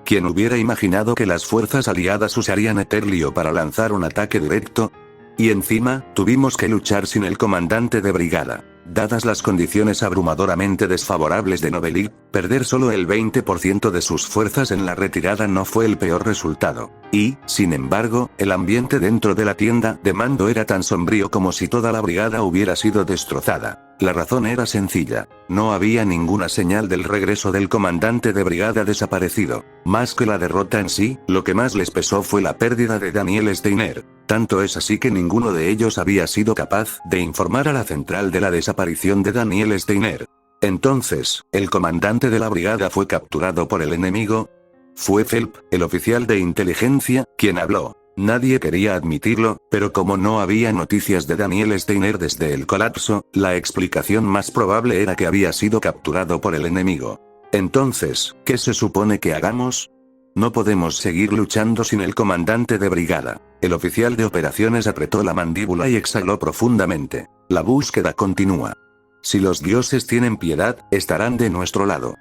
¿Quién hubiera imaginado que las fuerzas aliadas usarían Eterlio para lanzar un ataque directo? Y encima, tuvimos que luchar sin el comandante de brigada. Dadas las condiciones abrumadoramente desfavorables de Novelik, perder solo el 20% de sus fuerzas en la retirada no fue el peor resultado. Y, sin embargo, el ambiente dentro de la tienda de mando era tan sombrío como si toda la brigada hubiera sido destrozada. La razón era sencilla. No había ninguna señal del regreso del comandante de brigada desaparecido. Más que la derrota en sí, lo que más les pesó fue la pérdida de Daniel Steiner. Tanto es así que ninguno de ellos había sido capaz de informar a la central de la desaparición de Daniel Steiner. Entonces, ¿el comandante de la brigada fue capturado por el enemigo? Fue Phelp, el oficial de inteligencia, quien habló. Nadie quería admitirlo, pero como no había noticias de Daniel Steiner desde el colapso, la explicación más probable era que había sido capturado por el enemigo. Entonces, ¿qué se supone que hagamos? No podemos seguir luchando sin el comandante de brigada. El oficial de operaciones apretó la mandíbula y exhaló profundamente. La búsqueda continúa. Si los dioses tienen piedad, estarán de nuestro lado.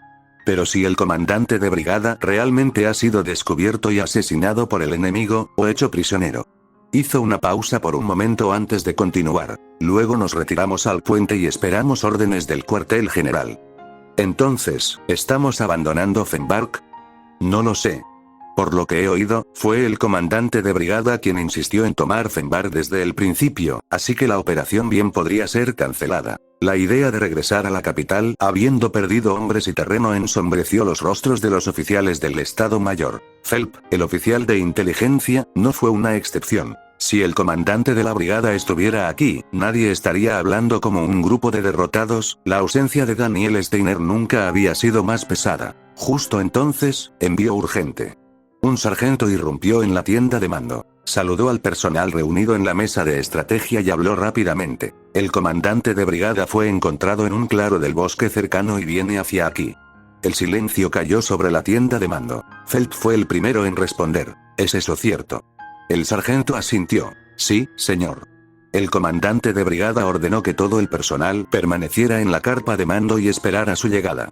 Pero si el comandante de brigada realmente ha sido descubierto y asesinado por el enemigo, o hecho prisionero. Hizo una pausa por un momento antes de continuar. Luego nos retiramos al puente y esperamos órdenes del cuartel general. Entonces, ¿estamos abandonando Fenbark? No lo sé. Por lo que he oído, fue el comandante de brigada quien insistió en tomar Fenbark desde el principio, así que la operación bien podría ser cancelada. La idea de regresar a la capital, habiendo perdido hombres y terreno, ensombreció los rostros de los oficiales del Estado Mayor. Phelp, el oficial de inteligencia, no fue una excepción. Si el comandante de la brigada estuviera aquí, nadie estaría hablando como un grupo de derrotados. La ausencia de Daniel Steiner nunca había sido más pesada. Justo entonces, envío urgente. Un sargento irrumpió en la tienda de mando. Saludó al personal reunido en la mesa de estrategia y habló rápidamente. El comandante de brigada fue encontrado en un claro del bosque cercano y viene hacia aquí. El silencio cayó sobre la tienda de mando. Phelp fue el primero en responder. ¿Es eso cierto? El sargento asintió. Sí, señor. El comandante de brigada ordenó que todo el personal permaneciera en la carpa de mando y esperara su llegada.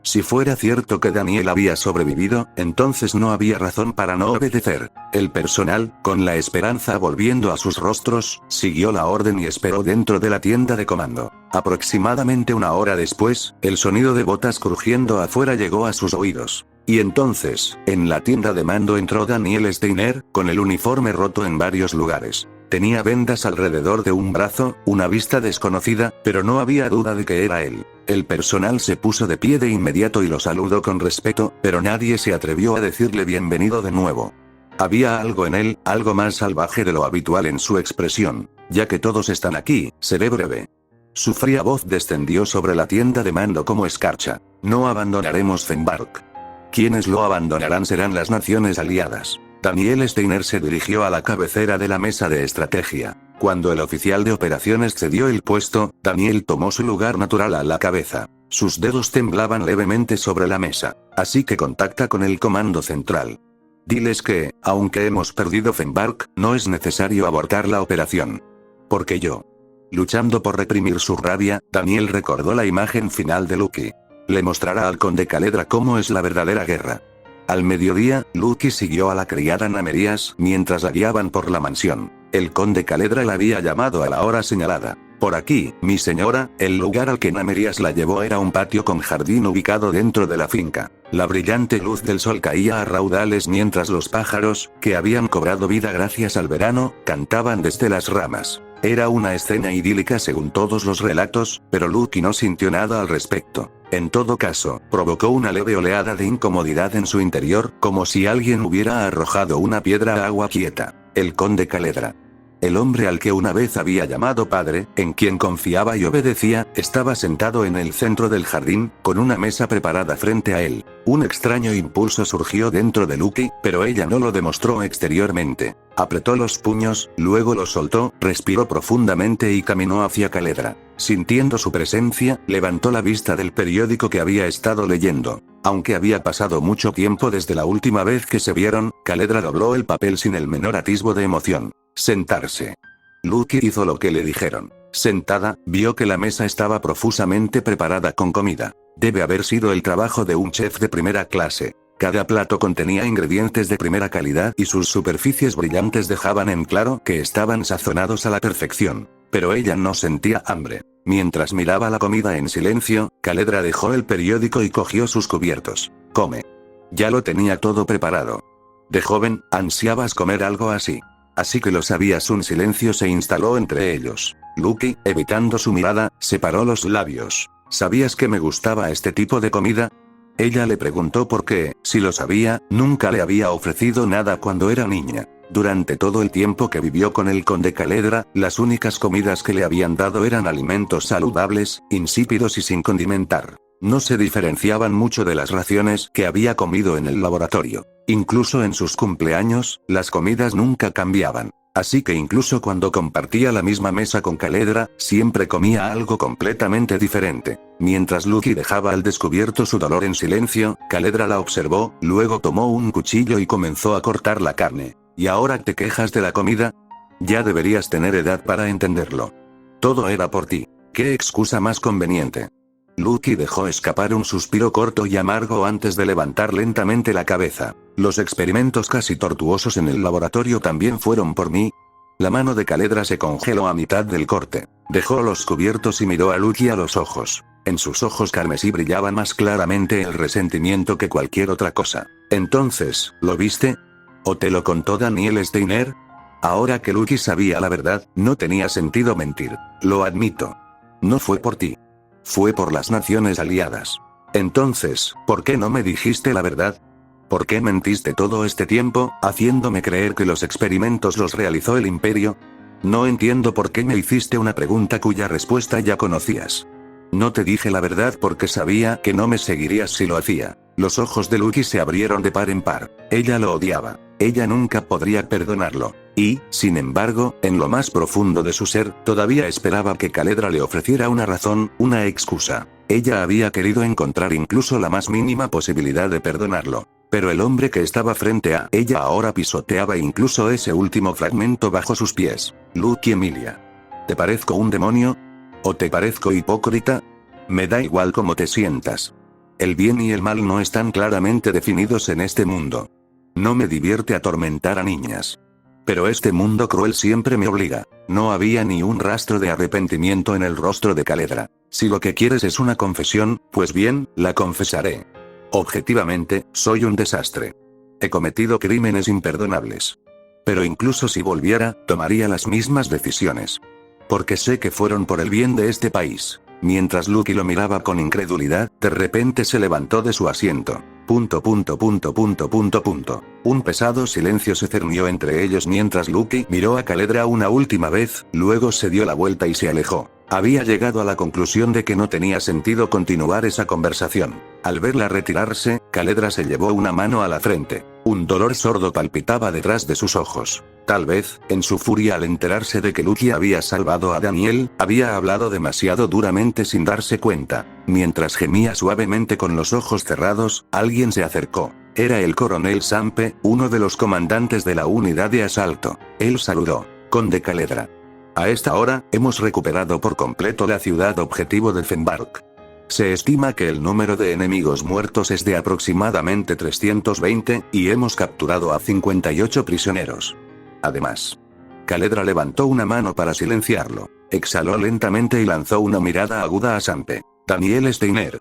Si fuera cierto que Daniel había sobrevivido, entonces no había razón para no obedecer. El personal, con la esperanza volviendo a sus rostros, siguió la orden y esperó dentro de la tienda de comando. Aproximadamente una hora después, el sonido de botas crujiendo afuera llegó a sus oídos. Y entonces, en la tienda de mando entró Daniel Steiner, con el uniforme roto en varios lugares. Tenía vendas alrededor de un brazo, una vista desconocida, pero no había duda de que era él. El personal se puso de pie de inmediato y lo saludó con respeto, pero nadie se atrevió a decirle bienvenido de nuevo. Había algo en él, algo más salvaje de lo habitual en su expresión. Ya que todos están aquí, seré breve. Su fría voz descendió sobre la tienda de mando como escarcha. No abandonaremos Fenbark. Quienes lo abandonarán serán las naciones aliadas. Daniel Steiner se dirigió a la cabecera de la mesa de estrategia. Cuando el oficial de operaciones cedió el puesto, Daniel tomó su lugar natural a la cabeza. Sus dedos temblaban levemente sobre la mesa. Así que contacta con el comando central. Diles que, aunque hemos perdido Fenbark, no es necesario abortar la operación. Porque yo. Luchando por reprimir su rabia, Daniel recordó la imagen final de Lucky. Le mostrará al conde Caledra cómo es la verdadera guerra. Al mediodía, Lucky siguió a la criada Namerías mientras la guiaban por la mansión. El conde Caledra la había llamado a la hora señalada. Por aquí, mi señora, el lugar al que Namerías la llevó era un patio con jardín ubicado dentro de la finca. La brillante luz del sol caía a raudales mientras los pájaros, que habían cobrado vida gracias al verano, cantaban desde las ramas. Era una escena idílica según todos los relatos, pero Lucky no sintió nada al respecto. En todo caso, provocó una leve oleada de incomodidad en su interior, como si alguien hubiera arrojado una piedra a agua quieta. El conde Caledra. El hombre al que una vez había llamado padre, en quien confiaba y obedecía, estaba sentado en el centro del jardín, con una mesa preparada frente a él. Un extraño impulso surgió dentro de Lucky, pero ella no lo demostró exteriormente. Apretó los puños, luego los soltó, respiró profundamente y caminó hacia Caledra. Sintiendo su presencia, levantó la vista del periódico que había estado leyendo. Aunque había pasado mucho tiempo desde la última vez que se vieron, Caledra dobló el papel sin el menor atisbo de emoción. Sentarse. Lucky hizo lo que le dijeron. Sentada, vio que la mesa estaba profusamente preparada con comida. Debe haber sido el trabajo de un chef de primera clase. Cada plato contenía ingredientes de primera calidad y sus superficies brillantes dejaban en claro que estaban sazonados a la perfección. Pero ella no sentía hambre. Mientras miraba la comida en silencio, Caledra dejó el periódico y cogió sus cubiertos. Come. Ya lo tenía todo preparado. De joven, ansiabas comer algo así. Así que lo sabías. Un silencio se instaló entre ellos. Lucky, evitando su mirada, separó los labios. ¿Sabías que me gustaba este tipo de comida? Ella le preguntó por qué, si lo sabía, nunca le había ofrecido nada cuando era niña. Durante todo el tiempo que vivió con el conde Caledra, las únicas comidas que le habían dado eran alimentos saludables, insípidos y sin condimentar. No se diferenciaban mucho de las raciones que había comido en el laboratorio. Incluso en sus cumpleaños, las comidas nunca cambiaban. Así que incluso cuando compartía la misma mesa con Caledra, siempre comía algo completamente diferente. Mientras Lucky dejaba al descubierto su dolor en silencio, Caledra la observó, luego tomó un cuchillo y comenzó a cortar la carne. ¿Y ahora te quejas de la comida? Ya deberías tener edad para entenderlo. Todo era por ti. ¿Qué excusa más conveniente? Lucky dejó escapar un suspiro corto y amargo antes de levantar lentamente la cabeza. Los experimentos casi tortuosos en el laboratorio también fueron por mí. La mano de Caledra se congeló a mitad del corte. Dejó los cubiertos y miró a Lucky a los ojos. En sus ojos carmesí brillaba más claramente el resentimiento que cualquier otra cosa. Entonces, ¿lo viste? ¿O te lo contó Daniel Steiner? Ahora que Lucky sabía la verdad, no tenía sentido mentir. Lo admito. No fue por ti. Fue por las naciones aliadas. Entonces, ¿por qué no me dijiste la verdad? ¿Por qué mentiste todo este tiempo, haciéndome creer que los experimentos los realizó el Imperio? No entiendo por qué me hiciste una pregunta cuya respuesta ya conocías. No te dije la verdad porque sabía que no me seguirías si lo hacía. Los ojos de Lucky se abrieron de par en par. Ella lo odiaba. Ella nunca podría perdonarlo. Y, sin embargo, en lo más profundo de su ser, todavía esperaba que Caledra le ofreciera una razón, una excusa. Ella había querido encontrar incluso la más mínima posibilidad de perdonarlo. Pero el hombre que estaba frente a ella ahora pisoteaba incluso ese último fragmento bajo sus pies. Lucky Emilia. ¿Te parezco un demonio? ¿O te parezco hipócrita? Me da igual cómo te sientas. El bien y el mal no están claramente definidos en este mundo. No me divierte atormentar a niñas. Pero este mundo cruel siempre me obliga. No había ni un rastro de arrepentimiento en el rostro de Caledra. Si lo que quieres es una confesión, pues bien, la confesaré. Objetivamente, soy un desastre. He cometido crímenes imperdonables. Pero incluso si volviera, tomaría las mismas decisiones. Porque sé que fueron por el bien de este país. Mientras Lucky lo miraba con incredulidad, de repente se levantó de su asiento. Un pesado silencio se cernió entre ellos mientras Lucky miró a Caledra una última vez, luego se dio la vuelta y se alejó. Había llegado a la conclusión de que no tenía sentido continuar esa conversación. Al verla retirarse, Caledra se llevó una mano a la frente. Un dolor sordo palpitaba detrás de sus ojos. Tal vez, en su furia al enterarse de que Lucky había salvado a Daniel, había hablado demasiado duramente sin darse cuenta. Mientras gemía suavemente con los ojos cerrados, alguien se acercó. Era el coronel Sampe, uno de los comandantes de la unidad de asalto. Él saludó. Conde Caledra. A esta hora, hemos recuperado por completo la ciudad objetivo de Fenbark. Se estima que el número de enemigos muertos es de aproximadamente 320, y hemos capturado a 58 prisioneros. Además, Caledra levantó una mano para silenciarlo, exhaló lentamente y lanzó una mirada aguda a Sampe. Daniel Steiner.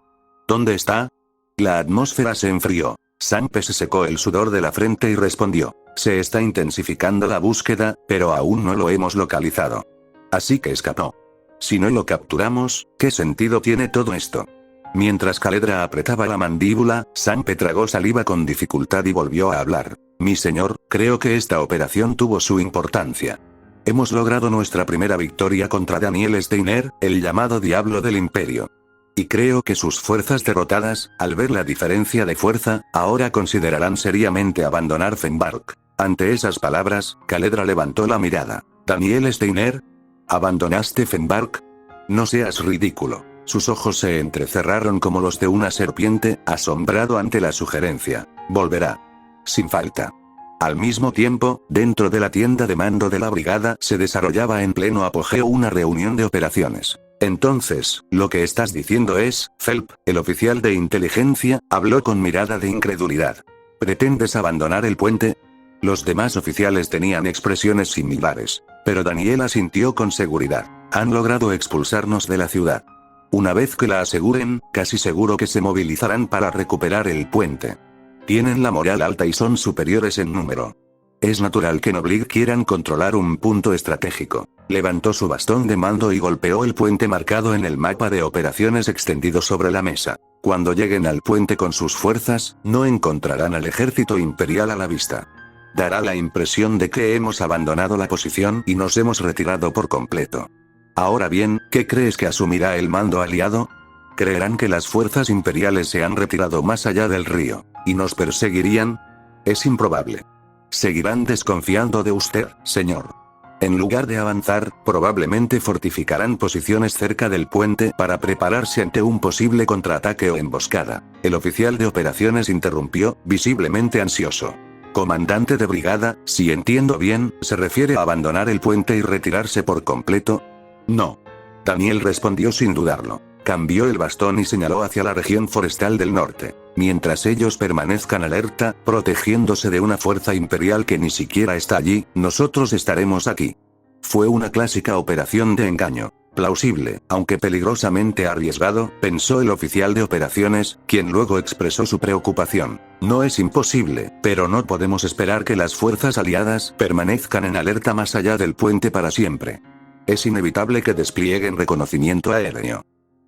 ¿Dónde está? La atmósfera se enfrió. Sampe se secó el sudor de la frente y respondió. Se está intensificando la búsqueda, pero aún no lo hemos localizado. Así que escapó. Si no lo capturamos, ¿qué sentido tiene todo esto? Mientras Caledra apretaba la mandíbula, Sampe tragó saliva con dificultad y volvió a hablar. Mi señor, creo que esta operación tuvo su importancia. Hemos logrado nuestra primera victoria contra Daniel Steiner, el llamado Diablo del Imperio. Y creo que sus fuerzas derrotadas, al ver la diferencia de fuerza, ahora considerarán seriamente abandonar Fenbark. Ante esas palabras, Caledra levantó la mirada. ¿Daniel Steiner? ¿Abandonaste Fenbark? No seas ridículo. Sus ojos se entrecerraron como los de una serpiente, asombrado ante la sugerencia. Volverá. Sin falta. Al mismo tiempo, dentro de la tienda de mando de la brigada se desarrollaba en pleno apogeo una reunión de operaciones. Entonces, lo que estás diciendo es, Phelps, el oficial de inteligencia, habló con mirada de incredulidad. ¿Pretendes abandonar el puente? Los demás oficiales tenían expresiones similares, pero Daniel asintió con seguridad. Han logrado expulsarnos de la ciudad. Una vez que la aseguren, casi seguro que se movilizarán para recuperar el puente. Tienen la moral alta y son superiores en número. Es natural que Noblig quieran controlar un punto estratégico. Levantó su bastón de mando y golpeó el puente marcado en el mapa de operaciones extendido sobre la mesa. Cuando lleguen al puente con sus fuerzas, no encontrarán al ejército imperial a la vista. Dará la impresión de que hemos abandonado la posición y nos hemos retirado por completo. Ahora bien, ¿qué crees que asumirá el mando aliado? ¿Creerán que las fuerzas imperiales se han retirado más allá del río, y nos perseguirían? Es improbable. Seguirán desconfiando de usted, señor. En lugar de avanzar, probablemente fortificarán posiciones cerca del puente para prepararse ante un posible contraataque o emboscada. El oficial de operaciones interrumpió, visiblemente ansioso. Comandante de brigada, si entiendo bien, ¿se refiere a abandonar el puente y retirarse por completo? No. Daniel respondió sin dudarlo. Cambió el bastón y señaló hacia la región forestal del norte. Mientras ellos permanezcan alerta, protegiéndose de una fuerza imperial que ni siquiera está allí, nosotros estaremos aquí. Fue una clásica operación de engaño. Plausible, aunque peligrosamente arriesgado, pensó el oficial de operaciones, quien luego expresó su preocupación. No es imposible, pero no podemos esperar que las fuerzas aliadas permanezcan en alerta más allá del puente para siempre. Es inevitable que desplieguen reconocimiento aéreo.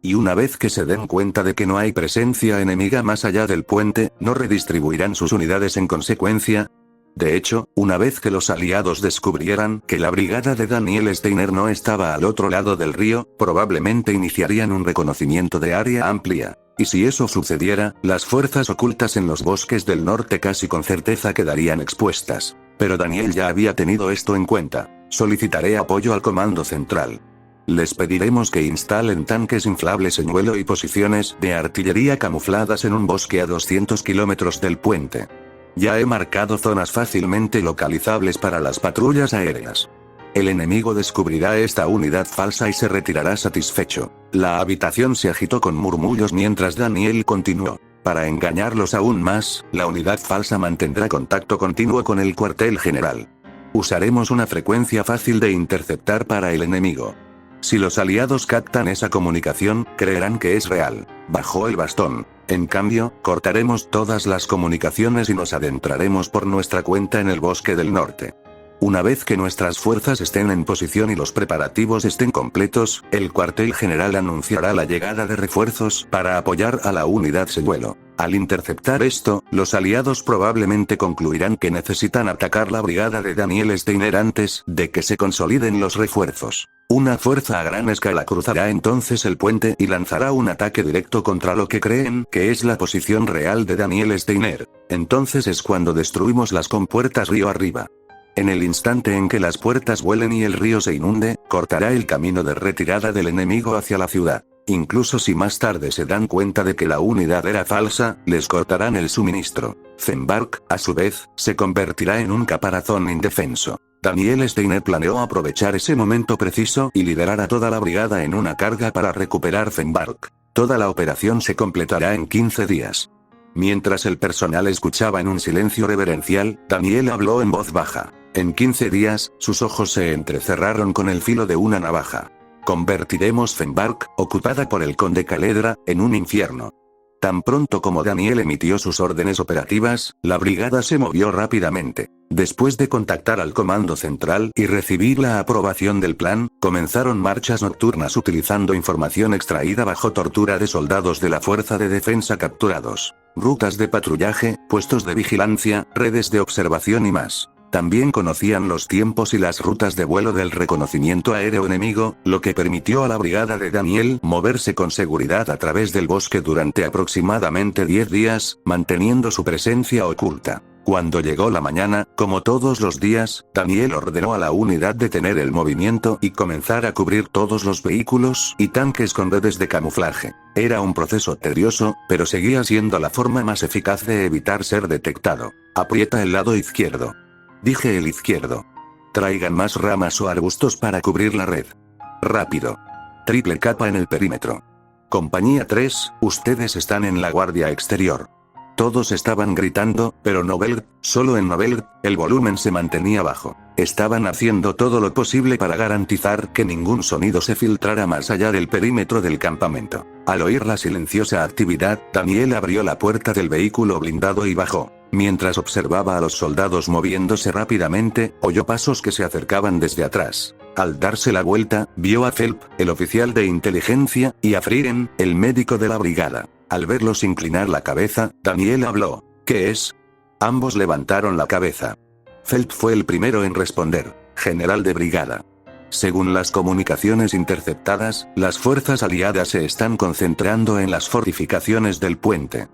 Y una vez que se den cuenta de que no hay presencia enemiga más allá del puente, no redistribuirán sus unidades en consecuencia. De hecho, una vez que los aliados descubrieran que la brigada de Daniel Steiner no estaba al otro lado del río, probablemente iniciarían un reconocimiento de área amplia. Y si eso sucediera, las fuerzas ocultas en los bosques del norte casi con certeza quedarían expuestas. Pero Daniel ya había tenido esto en cuenta. Solicitaré apoyo al comando central. Les pediremos que instalen tanques inflables en vuelo y posiciones de artillería camufladas en un bosque a 200 kilómetros del puente. Ya he marcado zonas fácilmente localizables para las patrullas aéreas. El enemigo descubrirá esta unidad falsa y se retirará satisfecho. La habitación se agitó con murmullos mientras Daniel continuó. Para engañarlos aún más, la unidad falsa mantendrá contacto continuo con el cuartel general. Usaremos una frecuencia fácil de interceptar para el enemigo. Si los aliados captan esa comunicación, creerán que es real. Bajó el bastón. En cambio, cortaremos todas las comunicaciones y nos adentraremos por nuestra cuenta en el bosque del norte. Una vez que nuestras fuerzas estén en posición y los preparativos estén completos, el cuartel general anunciará la llegada de refuerzos para apoyar a la unidad Seguelo. Al interceptar esto, los aliados probablemente concluirán que necesitan atacar la brigada de Daniel Steiner antes de que se consoliden los refuerzos. Una fuerza a gran escala cruzará entonces el puente y lanzará un ataque directo contra lo que creen que es la posición real de Daniel Steiner. Entonces es cuando destruimos las compuertas río arriba. En el instante en que las puertas vuelen y el río se inunde, cortará el camino de retirada del enemigo hacia la ciudad. Incluso si más tarde se dan cuenta de que la unidad era falsa, les cortarán el suministro. Fenbark, a su vez, se convertirá en un caparazón indefenso. Daniel Steiner planeó aprovechar ese momento preciso y liderar a toda la brigada en una carga para recuperar Fenbark. Toda la operación se completará en 15 días. Mientras el personal escuchaba en un silencio reverencial, Daniel habló en voz baja. En 15 días, sus ojos se entrecerraron con el filo de una navaja. Convertiremos Fenbark, ocupada por el conde Caledra, en un infierno. Tan pronto como Daniel emitió sus órdenes operativas, la brigada se movió rápidamente. Después de contactar al comando central y recibir la aprobación del plan, comenzaron marchas nocturnas utilizando información extraída bajo tortura de soldados de la Fuerza de Defensa capturados. Rutas de patrullaje, puestos de vigilancia, redes de observación y más. También conocían los tiempos y las rutas de vuelo del reconocimiento aéreo enemigo, lo que permitió a la brigada de Daniel moverse con seguridad a través del bosque durante aproximadamente 10 días, manteniendo su presencia oculta. Cuando llegó la mañana, como todos los días, Daniel ordenó a la unidad detener el movimiento y comenzar a cubrir todos los vehículos y tanques con redes de camuflaje. Era un proceso tedioso, pero seguía siendo la forma más eficaz de evitar ser detectado. Aprieta el lado izquierdo. Dije el izquierdo. Traigan más ramas o arbustos para cubrir la red. Rápido. Triple capa en el perímetro. Compañía 3, ustedes están en la guardia exterior. Todos estaban gritando, pero solo en Novelg, el volumen se mantenía bajo. Estaban haciendo todo lo posible para garantizar que ningún sonido se filtrara más allá del perímetro del campamento. Al oír la silenciosa actividad, Daniel abrió la puerta del vehículo blindado y bajó. Mientras observaba a los soldados moviéndose rápidamente, oyó pasos que se acercaban desde atrás. Al darse la vuelta, vio a Phelp, el oficial de inteligencia, y a Frieren, el médico de la brigada. Al verlos inclinar la cabeza, Daniel habló. ¿Qué es? Ambos levantaron la cabeza. Phelp fue el primero en responder. General de brigada. Según las comunicaciones interceptadas, las fuerzas aliadas se están concentrando en las fortificaciones del puente.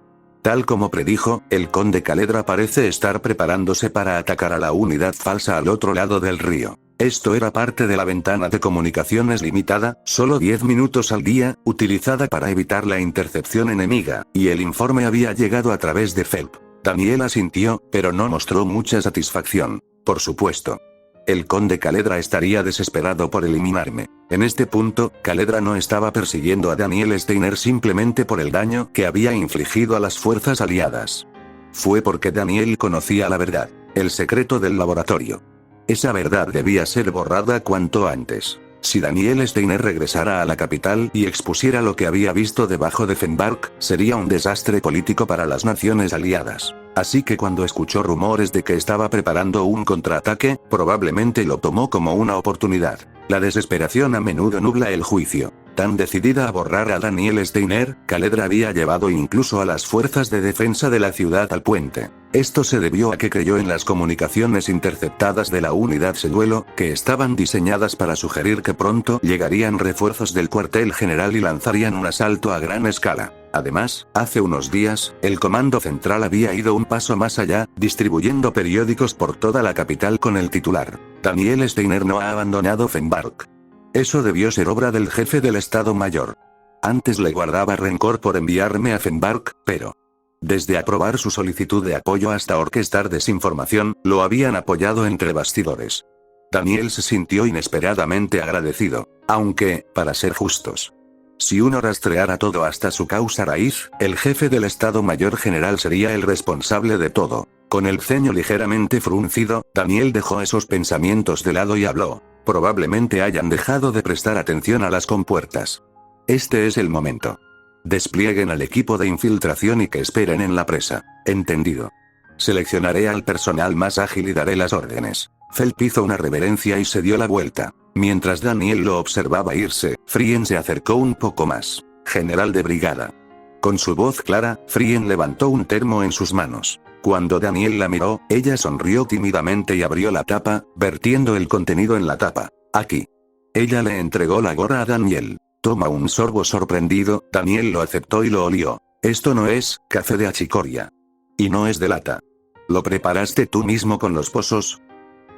Tal como predijo, el conde Caledra parece estar preparándose para atacar a la unidad falsa al otro lado del río. Esto era parte de la ventana de comunicaciones limitada, solo 10 minutos al día, utilizada para evitar la intercepción enemiga, y el informe había llegado a través de Phelp. Daniel asintió, pero no mostró mucha satisfacción. Por supuesto. El conde Caledra estaría desesperado por eliminarme. En este punto, Caledra no estaba persiguiendo a Daniel Steiner simplemente por el daño que había infligido a las fuerzas aliadas. Fue porque Daniel conocía la verdad, el secreto del laboratorio. Esa verdad debía ser borrada cuanto antes. Si Daniel Steiner regresara a la capital y expusiera lo que había visto debajo de Fenbark, sería un desastre político para las naciones aliadas. Así que cuando escuchó rumores de que estaba preparando un contraataque, probablemente lo tomó como una oportunidad. La desesperación a menudo nubla el juicio. Tan decidida a borrar a Daniel Steiner, Caledra había llevado incluso a las fuerzas de defensa de la ciudad al puente. Esto se debió a que creyó en las comunicaciones interceptadas de la unidad Seduelo, que estaban diseñadas para sugerir que pronto llegarían refuerzos del cuartel general y lanzarían un asalto a gran escala. Además, hace unos días, el comando central había ido un paso más allá, distribuyendo periódicos por toda la capital con el titular: Daniel Steiner no ha abandonado Fenbark. Eso debió ser obra del jefe del Estado Mayor. Antes le guardaba rencor por enviarme a Fenbark, pero desde aprobar su solicitud de apoyo hasta orquestar desinformación, lo habían apoyado entre bastidores. Daniel se sintió inesperadamente agradecido, aunque, para ser justos, si uno rastreara todo hasta su causa raíz, el jefe del Estado Mayor General sería el responsable de todo. Con el ceño ligeramente fruncido, Daniel dejó esos pensamientos de lado y habló. Probablemente hayan dejado de prestar atención a las compuertas. Este es el momento. Desplieguen al equipo de infiltración y que esperen en la presa. Entendido. Seleccionaré al personal más ágil y daré las órdenes. Phelp hizo una reverencia y se dio la vuelta. Mientras Daniel lo observaba irse, Frieren se acercó un poco más. General de brigada. Con su voz clara, Frieren levantó un termo en sus manos. Cuando Daniel la miró, ella sonrió tímidamente y abrió la tapa, vertiendo el contenido en la tapa. Aquí. Ella le entregó la gorra a Daniel. Toma un sorbo sorprendido, Daniel lo aceptó y lo olió. Esto no es café de achicoria. Y no es de lata. ¿Lo preparaste tú mismo con los pozos?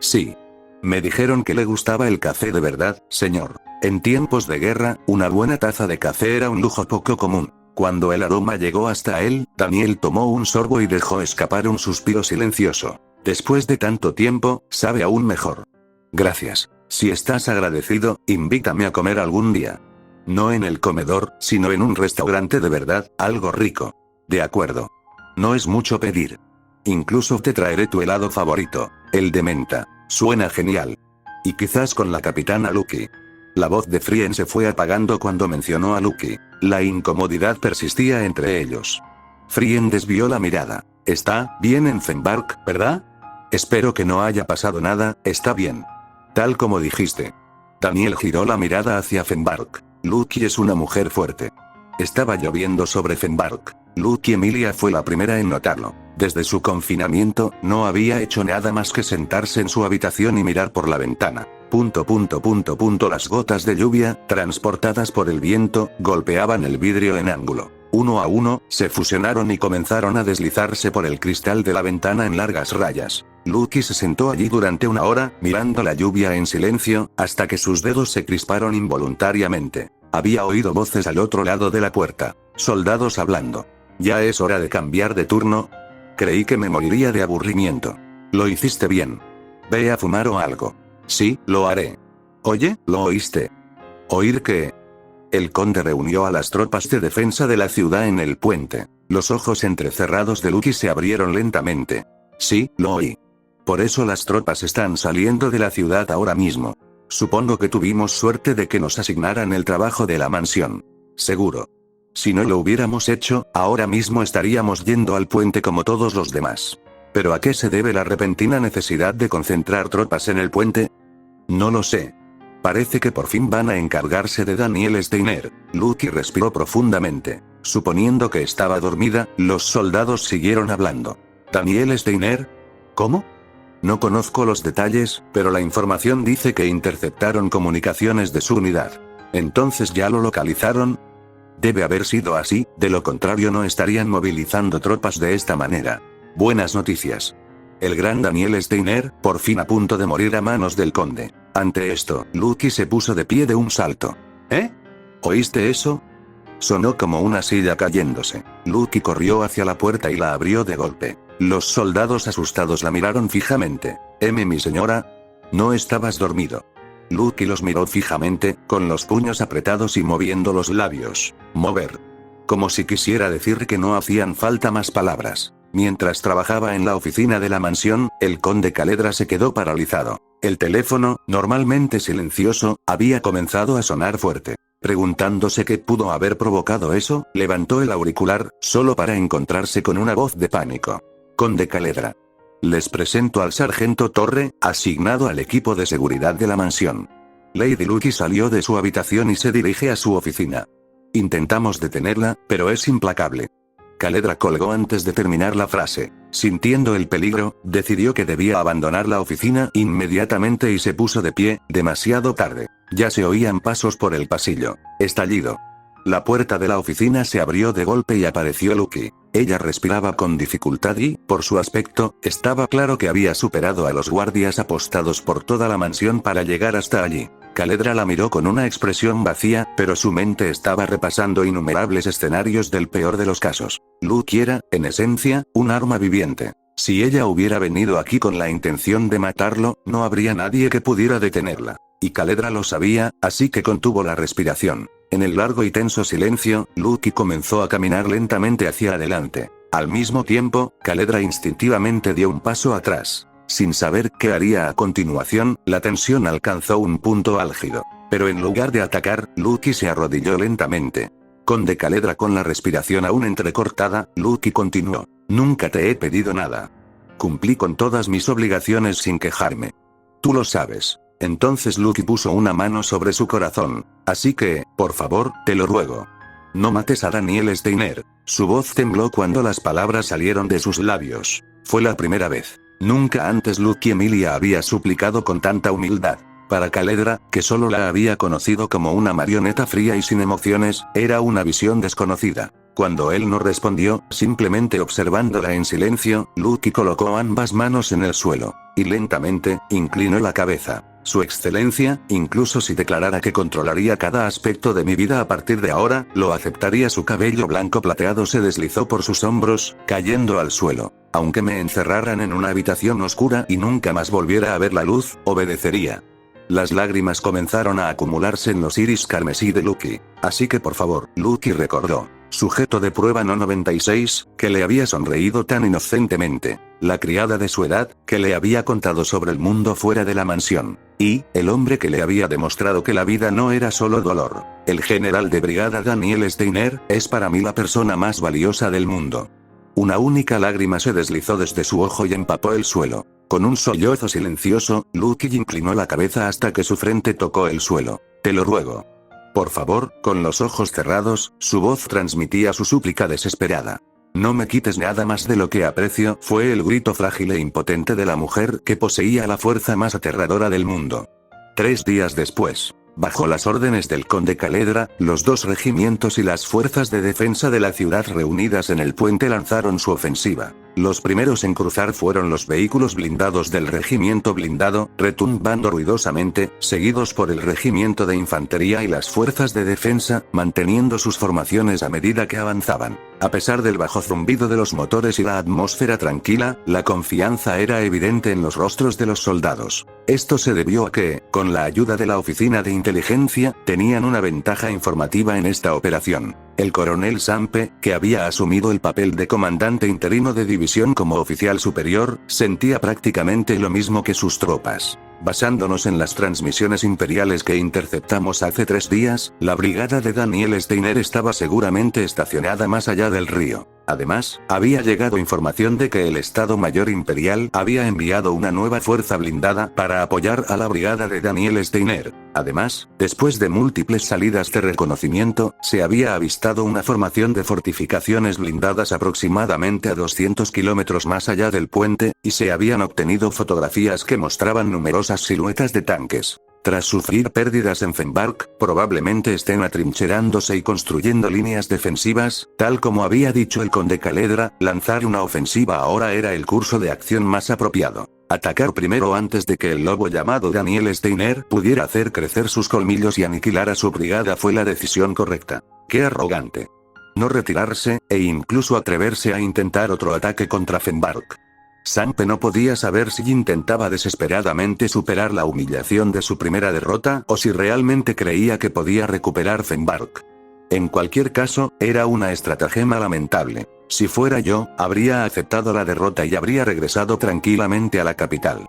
Sí. Me dijeron que le gustaba el café de verdad, señor. En tiempos de guerra, una buena taza de café era un lujo poco común. Cuando el aroma llegó hasta él, Daniel tomó un sorbo y dejó escapar un suspiro silencioso. Después de tanto tiempo, sabe aún mejor. Gracias. Si estás agradecido, invítame a comer algún día. No en el comedor, sino en un restaurante de verdad, algo rico. De acuerdo. No es mucho pedir. Incluso te traeré tu helado favorito, el de menta. Suena genial. Y quizás con la capitana Lucky. La voz de Frien se fue apagando cuando mencionó a Lucky. La incomodidad persistía entre ellos. Frien desvió la mirada. Está bien en Fenbark, ¿verdad? Espero que no haya pasado nada, está bien. Tal como dijiste. Daniel giró la mirada hacia Fenbark. Lucky es una mujer fuerte. Estaba lloviendo sobre Fenbark. Lucky Emilia fue la primera en notarlo. Desde su confinamiento, no había hecho nada más que sentarse en su habitación y mirar por la ventana. Las gotas de lluvia, transportadas por el viento, golpeaban el vidrio en ángulo. Uno a uno, se fusionaron y comenzaron a deslizarse por el cristal de la ventana en largas rayas. Lucky se sentó allí durante una hora, mirando la lluvia en silencio, hasta que sus dedos se crisparon involuntariamente. Había oído voces al otro lado de la puerta. Soldados hablando. ¿Ya es hora de cambiar de turno? Creí que me moriría de aburrimiento. Lo hiciste bien. Ve a fumar o algo. Sí, lo haré. Oye, ¿lo oíste? ¿Oír qué? El conde reunió a las tropas de defensa de la ciudad en el puente. Los ojos entrecerrados de Lucky se abrieron lentamente. Sí, lo oí. Por eso las tropas están saliendo de la ciudad ahora mismo. Supongo que tuvimos suerte de que nos asignaran el trabajo de la mansión. Seguro. Si no lo hubiéramos hecho, ahora mismo estaríamos yendo al puente como todos los demás. ¿Pero a qué se debe la repentina necesidad de concentrar tropas en el puente? No lo sé. Parece que por fin van a encargarse de Daniel Steiner. Lucky respiró profundamente. Suponiendo que estaba dormida, los soldados siguieron hablando. ¿Daniel Steiner? ¿Cómo? No conozco los detalles, pero la información dice que interceptaron comunicaciones de su unidad. ¿Entonces ya lo localizaron? Debe haber sido así, de lo contrario no estarían movilizando tropas de esta manera. Buenas noticias. El gran Daniel Steiner, por fin a punto de morir a manos del conde. Ante esto, Lucky se puso de pie de un salto. ¿Eh? ¿Oíste eso? Sonó como una silla cayéndose. Lucky corrió hacia la puerta y la abrió de golpe. Los soldados asustados la miraron fijamente. Mi señora. ¿No estabas dormido? Lucky los miró fijamente, con los puños apretados y moviendo los labios. Mover. Como si quisiera decir que no hacían falta más palabras. Mientras trabajaba en la oficina de la mansión, el conde Caledra se quedó paralizado. El teléfono, normalmente silencioso, había comenzado a sonar fuerte. Preguntándose qué pudo haber provocado eso, levantó el auricular, solo para encontrarse con una voz de pánico. Conde Caledra. Les presento al sargento Torre, asignado al equipo de seguridad de la mansión. Lady Lucky salió de su habitación y se dirige a su oficina. Intentamos detenerla, pero es implacable. Caledra colgó antes de terminar la frase. Sintiendo el peligro, decidió que debía abandonar la oficina inmediatamente y se puso de pie, demasiado tarde. Ya se oían pasos por el pasillo. Estallido. La puerta de la oficina se abrió de golpe y apareció Lucky. Ella respiraba con dificultad y, por su aspecto, estaba claro que había superado a los guardias apostados por toda la mansión para llegar hasta allí. Caledra la miró con una expresión vacía, pero su mente estaba repasando innumerables escenarios del peor de los casos. Lucky era, en esencia, un arma viviente. Si ella hubiera venido aquí con la intención de matarlo, no habría nadie que pudiera detenerla. Y Caledra lo sabía, así que contuvo la respiración. En el largo y tenso silencio, Lucky comenzó a caminar lentamente hacia adelante. Al mismo tiempo, Caledra instintivamente dio un paso atrás. Sin saber qué haría a continuación, la tensión alcanzó un punto álgido. Pero en lugar de atacar, Lucky se arrodilló lentamente. Conde Caledra con la respiración aún entrecortada, Lucky continuó. Nunca te he pedido nada. Cumplí con todas mis obligaciones sin quejarme. Tú lo sabes. Entonces Lucky puso una mano sobre su corazón. Así que, por favor, te lo ruego. No mates a Daniel Steiner. Su voz tembló cuando las palabras salieron de sus labios. Fue la primera vez. Nunca antes Lucky Emilia había suplicado con tanta humildad. Para Caledra, que solo la había conocido como una marioneta fría y sin emociones, era una visión desconocida. Cuando él no respondió, simplemente observándola en silencio, Lucky colocó ambas manos en el suelo, y lentamente, inclinó la cabeza. Su excelencia, incluso si declarara que controlaría cada aspecto de mi vida a partir de ahora, lo aceptaría. Su cabello blanco plateado se deslizó por sus hombros, cayendo al suelo. Aunque me encerraran en una habitación oscura y nunca más volviera a ver la luz, obedecería. Las lágrimas comenzaron a acumularse en los iris carmesí de Lucky. Así que por favor, Lucky recordó. Sujeto de prueba no 96, que le había sonreído tan inocentemente. La criada de su edad, que le había contado sobre el mundo fuera de la mansión. Y, el hombre que le había demostrado que la vida no era solo dolor. El general de brigada Daniel Steiner, es para mí la persona más valiosa del mundo. Una única lágrima se deslizó desde su ojo y empapó el suelo. Con un sollozo silencioso, Lucky inclinó la cabeza hasta que su frente tocó el suelo. Te lo ruego. Por favor, con los ojos cerrados, su voz transmitía su súplica desesperada. No me quites nada más de lo que aprecio, fue el grito frágil e impotente de la mujer que poseía la fuerza más aterradora del mundo. 3 días después, bajo las órdenes del conde Caledra, los 2 regimientos y las fuerzas de defensa de la ciudad reunidas en el puente lanzaron su ofensiva. Los primeros en cruzar fueron los vehículos blindados del regimiento blindado, retumbando ruidosamente, seguidos por el regimiento de infantería y las fuerzas de defensa, manteniendo sus formaciones a medida que avanzaban. A pesar del bajo zumbido de los motores y la atmósfera tranquila, la confianza era evidente en los rostros de los soldados. Esto se debió a que, con la ayuda de la oficina de inteligencia, tenían una ventaja informativa en esta operación. El coronel Sampe, que había asumido el papel de comandante interino de división como oficial superior, sentía prácticamente lo mismo que sus tropas. Basándonos en las transmisiones imperiales que interceptamos hace 3 días, la brigada de Daniel Steiner estaba seguramente estacionada más allá del río. Además, había llegado información de que el Estado Mayor Imperial había enviado una nueva fuerza blindada para apoyar a la brigada de Daniel Steiner. Además, después de múltiples salidas de reconocimiento, se había avistado una formación de fortificaciones blindadas aproximadamente a 200 kilómetros más allá del puente, y se habían obtenido fotografías que mostraban numerosas siluetas de tanques. Tras sufrir pérdidas en Fenbark, probablemente estén atrincherándose y construyendo líneas defensivas, tal como había dicho el conde Caledra, lanzar una ofensiva ahora era el curso de acción más apropiado. Atacar primero antes de que el lobo llamado Daniel Steiner pudiera hacer crecer sus colmillos y aniquilar a su brigada fue la decisión correcta. ¡Qué arrogante! No retirarse, e incluso atreverse a intentar otro ataque contra Fenbark. Sampe no podía saber si intentaba desesperadamente superar la humillación de su primera derrota o si realmente creía que podía recuperar Fenbark. En cualquier caso, era una estratagema lamentable. Si fuera yo, habría aceptado la derrota y habría regresado tranquilamente a la capital.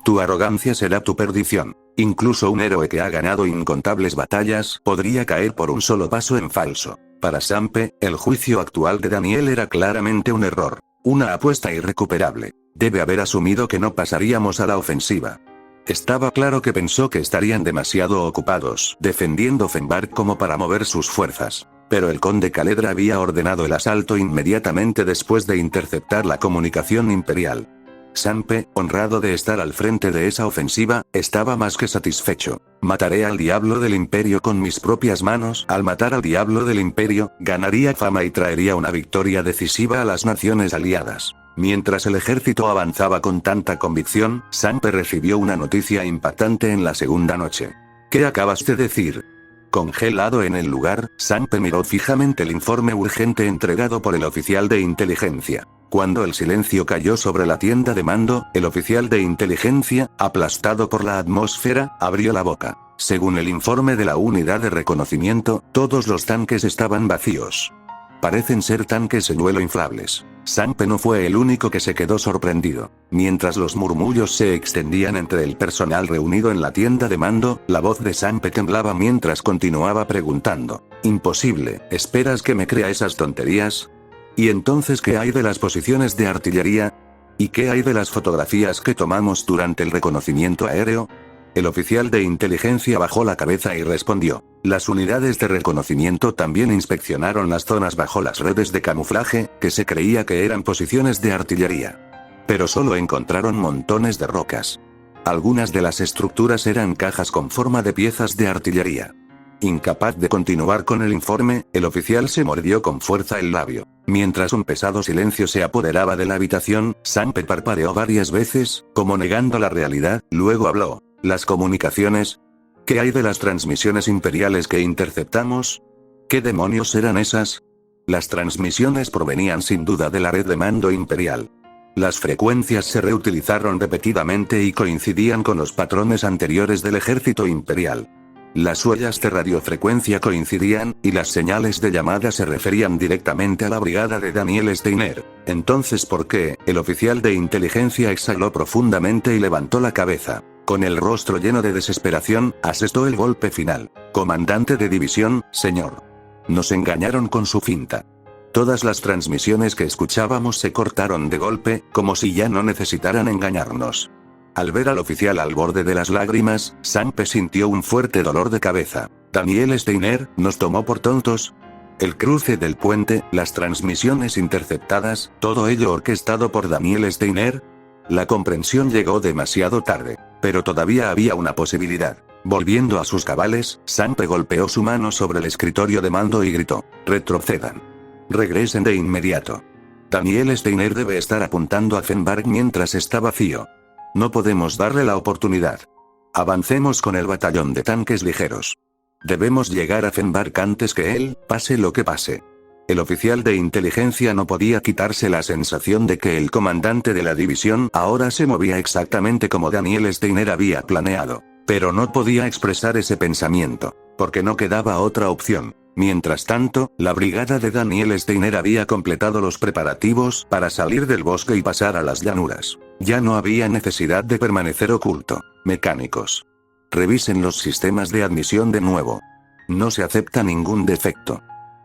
Tu arrogancia será tu perdición. Incluso un héroe que ha ganado incontables batallas podría caer por un solo paso en falso. Para Sampe, el juicio actual de Daniel era claramente un error. Una apuesta irrecuperable. Debe haber asumido que no pasaríamos a la ofensiva. Estaba claro que pensó que estarían demasiado ocupados defendiendo Fenbark como para mover sus fuerzas. Pero el conde Caledra había ordenado el asalto inmediatamente después de interceptar la comunicación imperial. Sampe, honrado de estar al frente de esa ofensiva, estaba más que satisfecho. Mataré al diablo del imperio con mis propias manos. Al matar al diablo del imperio, ganaría fama y traería una victoria decisiva a las naciones aliadas. Mientras el ejército avanzaba con tanta convicción, Sampe recibió una noticia impactante en la segunda noche. ¿Qué acabas de decir? Congelado en el lugar, Sampe miró fijamente el informe urgente entregado por el oficial de inteligencia. Cuando el silencio cayó sobre la tienda de mando, el oficial de inteligencia, aplastado por la atmósfera, abrió la boca. Según el informe de la unidad de reconocimiento, todos los tanques estaban vacíos. Parecen ser tanques en vuelo inflables. Sampe no fue el único que se quedó sorprendido. Mientras los murmullos se extendían entre el personal reunido en la tienda de mando, la voz de Sampe temblaba mientras continuaba preguntando. Imposible, ¿esperas que me crea esas tonterías? ¿Y entonces qué hay de las posiciones de artillería? ¿Y qué hay de las fotografías que tomamos durante el reconocimiento aéreo? El oficial de inteligencia bajó la cabeza y respondió. Las unidades de reconocimiento también inspeccionaron las zonas bajo las redes de camuflaje, que se creía que eran posiciones de artillería. Pero solo encontraron montones de rocas. Algunas de las estructuras eran cajas con forma de piezas de artillería. Incapaz de continuar con el informe, el oficial se mordió con fuerza el labio. Mientras un pesado silencio se apoderaba de la habitación, Sampe parpadeó varias veces, como negando la realidad, luego habló. ¿Las comunicaciones? ¿Qué hay de las transmisiones imperiales que interceptamos? ¿Qué demonios eran esas? Las transmisiones provenían sin duda de la red de mando imperial. Las frecuencias se reutilizaron repetidamente y coincidían con los patrones anteriores del ejército imperial. Las huellas de radiofrecuencia coincidían, y las señales de llamada se referían directamente a la brigada de Daniel Steiner. Entonces, ¿por qué? El oficial de inteligencia exhaló profundamente y levantó la cabeza. Con el rostro lleno de desesperación, asestó el golpe final. Comandante de división, señor. Nos engañaron con su finta. Todas las transmisiones que escuchábamos se cortaron de golpe, como si ya no necesitaran engañarnos. Al ver al oficial al borde de las lágrimas, Sampe sintió un fuerte dolor de cabeza. Daniel Steiner, ¿nos tomó por tontos? El cruce del puente, las transmisiones interceptadas, todo ello orquestado por Daniel Steiner. La comprensión llegó demasiado tarde, pero todavía había una posibilidad. Volviendo a sus cabales, Sampe golpeó su mano sobre el escritorio de mando y gritó: retrocedan. Regresen de inmediato. Daniel Steiner debe estar apuntando a Fenbark mientras está vacío. No podemos darle la oportunidad. Avancemos con el batallón de tanques ligeros. Debemos llegar a Fenbark antes que él, pase lo que pase. El oficial de inteligencia no podía quitarse la sensación de que el comandante de la división ahora se movía exactamente como Daniel Steiner había planeado. Pero no podía expresar ese pensamiento, porque no quedaba otra opción. Mientras tanto, la brigada de Daniel Steiner había completado los preparativos para salir del bosque y pasar a las llanuras. Ya no había necesidad de permanecer oculto. Mecánicos. Revisen los sistemas de admisión de nuevo. No se acepta ningún defecto.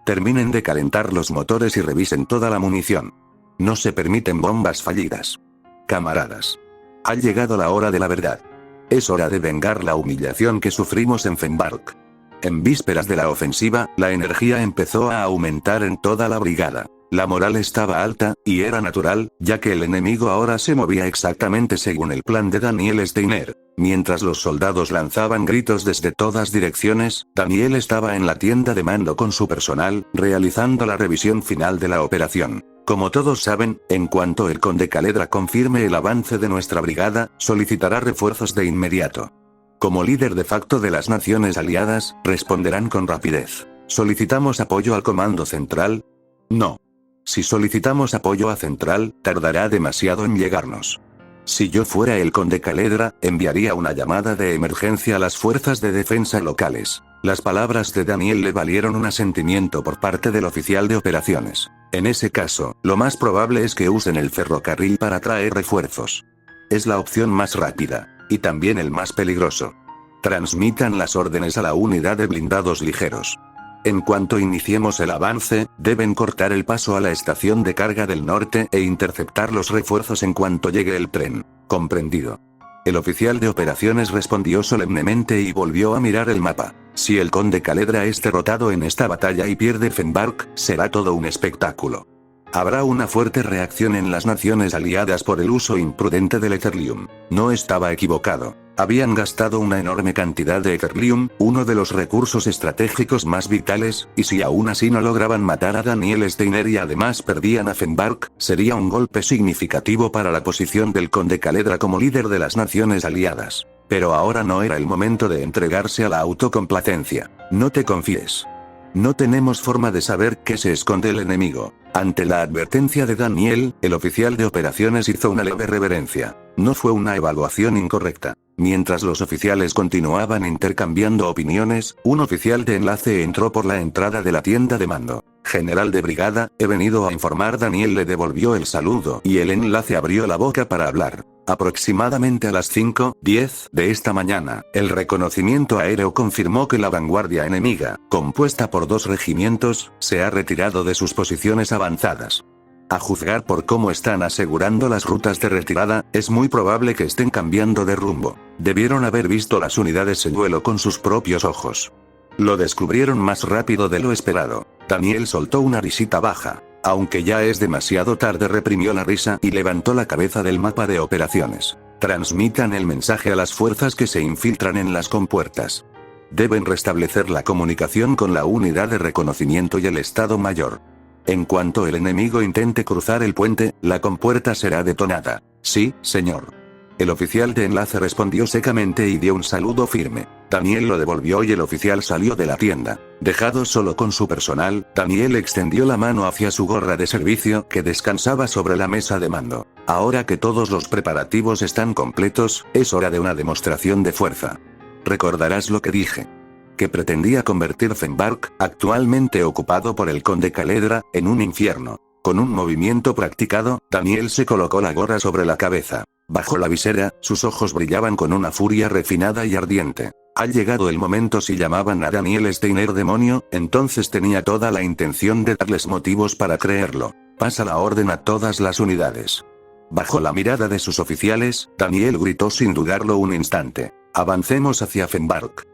Terminen de calentar los motores y revisen toda la munición. No se permiten bombas fallidas. Camaradas. Ha llegado la hora de la verdad. Es hora de vengar la humillación que sufrimos en Fenbark. En vísperas de la ofensiva, la energía empezó a aumentar en toda la brigada. La moral estaba alta, y era natural, ya que el enemigo ahora se movía exactamente según el plan de Daniel Steiner. Mientras los soldados lanzaban gritos desde todas direcciones, Daniel estaba en la tienda de mando con su personal, realizando la revisión final de la operación. Como todos saben, en cuanto el conde Caledra confirme el avance de nuestra brigada, solicitará refuerzos de inmediato. Como líder de facto de las naciones aliadas, responderán con rapidez. ¿Solicitamos apoyo al comando central? No. Si solicitamos apoyo a central, tardará demasiado en llegarnos. Si yo fuera el conde Caledra, enviaría una llamada de emergencia a las fuerzas de defensa locales. Las palabras de Daniel le valieron un asentimiento por parte del oficial de operaciones. En ese caso, lo más probable es que usen el ferrocarril para traer refuerzos. Es la opción más rápida. Y también el más peligroso. Transmitan las órdenes a la unidad de blindados ligeros. En cuanto iniciemos el avance, deben cortar el paso a la estación de carga del norte e interceptar los refuerzos en cuanto llegue el tren. Comprendido. El oficial de operaciones respondió solemnemente y volvió a mirar el mapa. Si el conde Caledra es derrotado en esta batalla y pierde Fenbark, será todo un espectáculo. Habrá una fuerte reacción en las naciones aliadas por el uso imprudente del Etherlium. No estaba equivocado. Habían gastado una enorme cantidad de Etherlium, uno de los recursos estratégicos más vitales, y si aún así no lograban matar a Daniel Steiner y además perdían a Fenbark, sería un golpe significativo para la posición del conde Caledra como líder de las naciones aliadas. Pero ahora no era el momento de entregarse a la autocomplacencia. No te confíes. No tenemos forma de saber qué se esconde el enemigo. Ante la advertencia de Daniel, el oficial de operaciones hizo una leve reverencia. No fue una evaluación incorrecta. Mientras los oficiales continuaban intercambiando opiniones, un oficial de enlace entró por la entrada de la tienda de mando. General de brigada, he venido a informar. Daniel le devolvió el saludo y el enlace abrió la boca para hablar. Aproximadamente a las 5:10 de esta mañana, el reconocimiento aéreo confirmó que la vanguardia enemiga, compuesta por 2 regimientos, se ha retirado de sus posiciones avanzadas. A juzgar por cómo están asegurando las rutas de retirada, es muy probable que estén cambiando de rumbo. Debieron haber visto las unidades en vuelo con sus propios ojos. Lo descubrieron más rápido de lo esperado. Daniel soltó una risita baja. Aunque ya es demasiado tarde, reprimió la risa y levantó la cabeza del mapa de operaciones. Transmitan el mensaje a las fuerzas que se infiltran en las compuertas. Deben restablecer la comunicación con la unidad de reconocimiento y el Estado Mayor. En cuanto el enemigo intente cruzar el puente, la compuerta será detonada. Sí, señor. El oficial de enlace respondió secamente y dio un saludo firme. Daniel lo devolvió y el oficial salió de la tienda. Dejado solo con su personal, Daniel extendió la mano hacia su gorra de servicio que descansaba sobre la mesa de mando. Ahora que todos los preparativos están completos, es hora de una demostración de fuerza. Recordarás lo que dije. Que pretendía convertir Fenbark, actualmente ocupado por el conde Caledra, en un infierno. Con un movimiento practicado, Daniel se colocó la gorra sobre la cabeza. Bajo la visera, sus ojos brillaban con una furia refinada y ardiente. Ha llegado el momento. Si llamaban a Daniel Steiner demonio, entonces tenía toda la intención de darles motivos para creerlo. Pasa la orden a todas las unidades. Bajo la mirada de sus oficiales, Daniel gritó sin dudarlo un instante. Avancemos hacia Fenbark.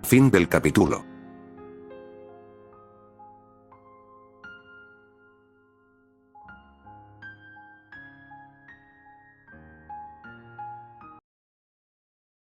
Fin del capítulo.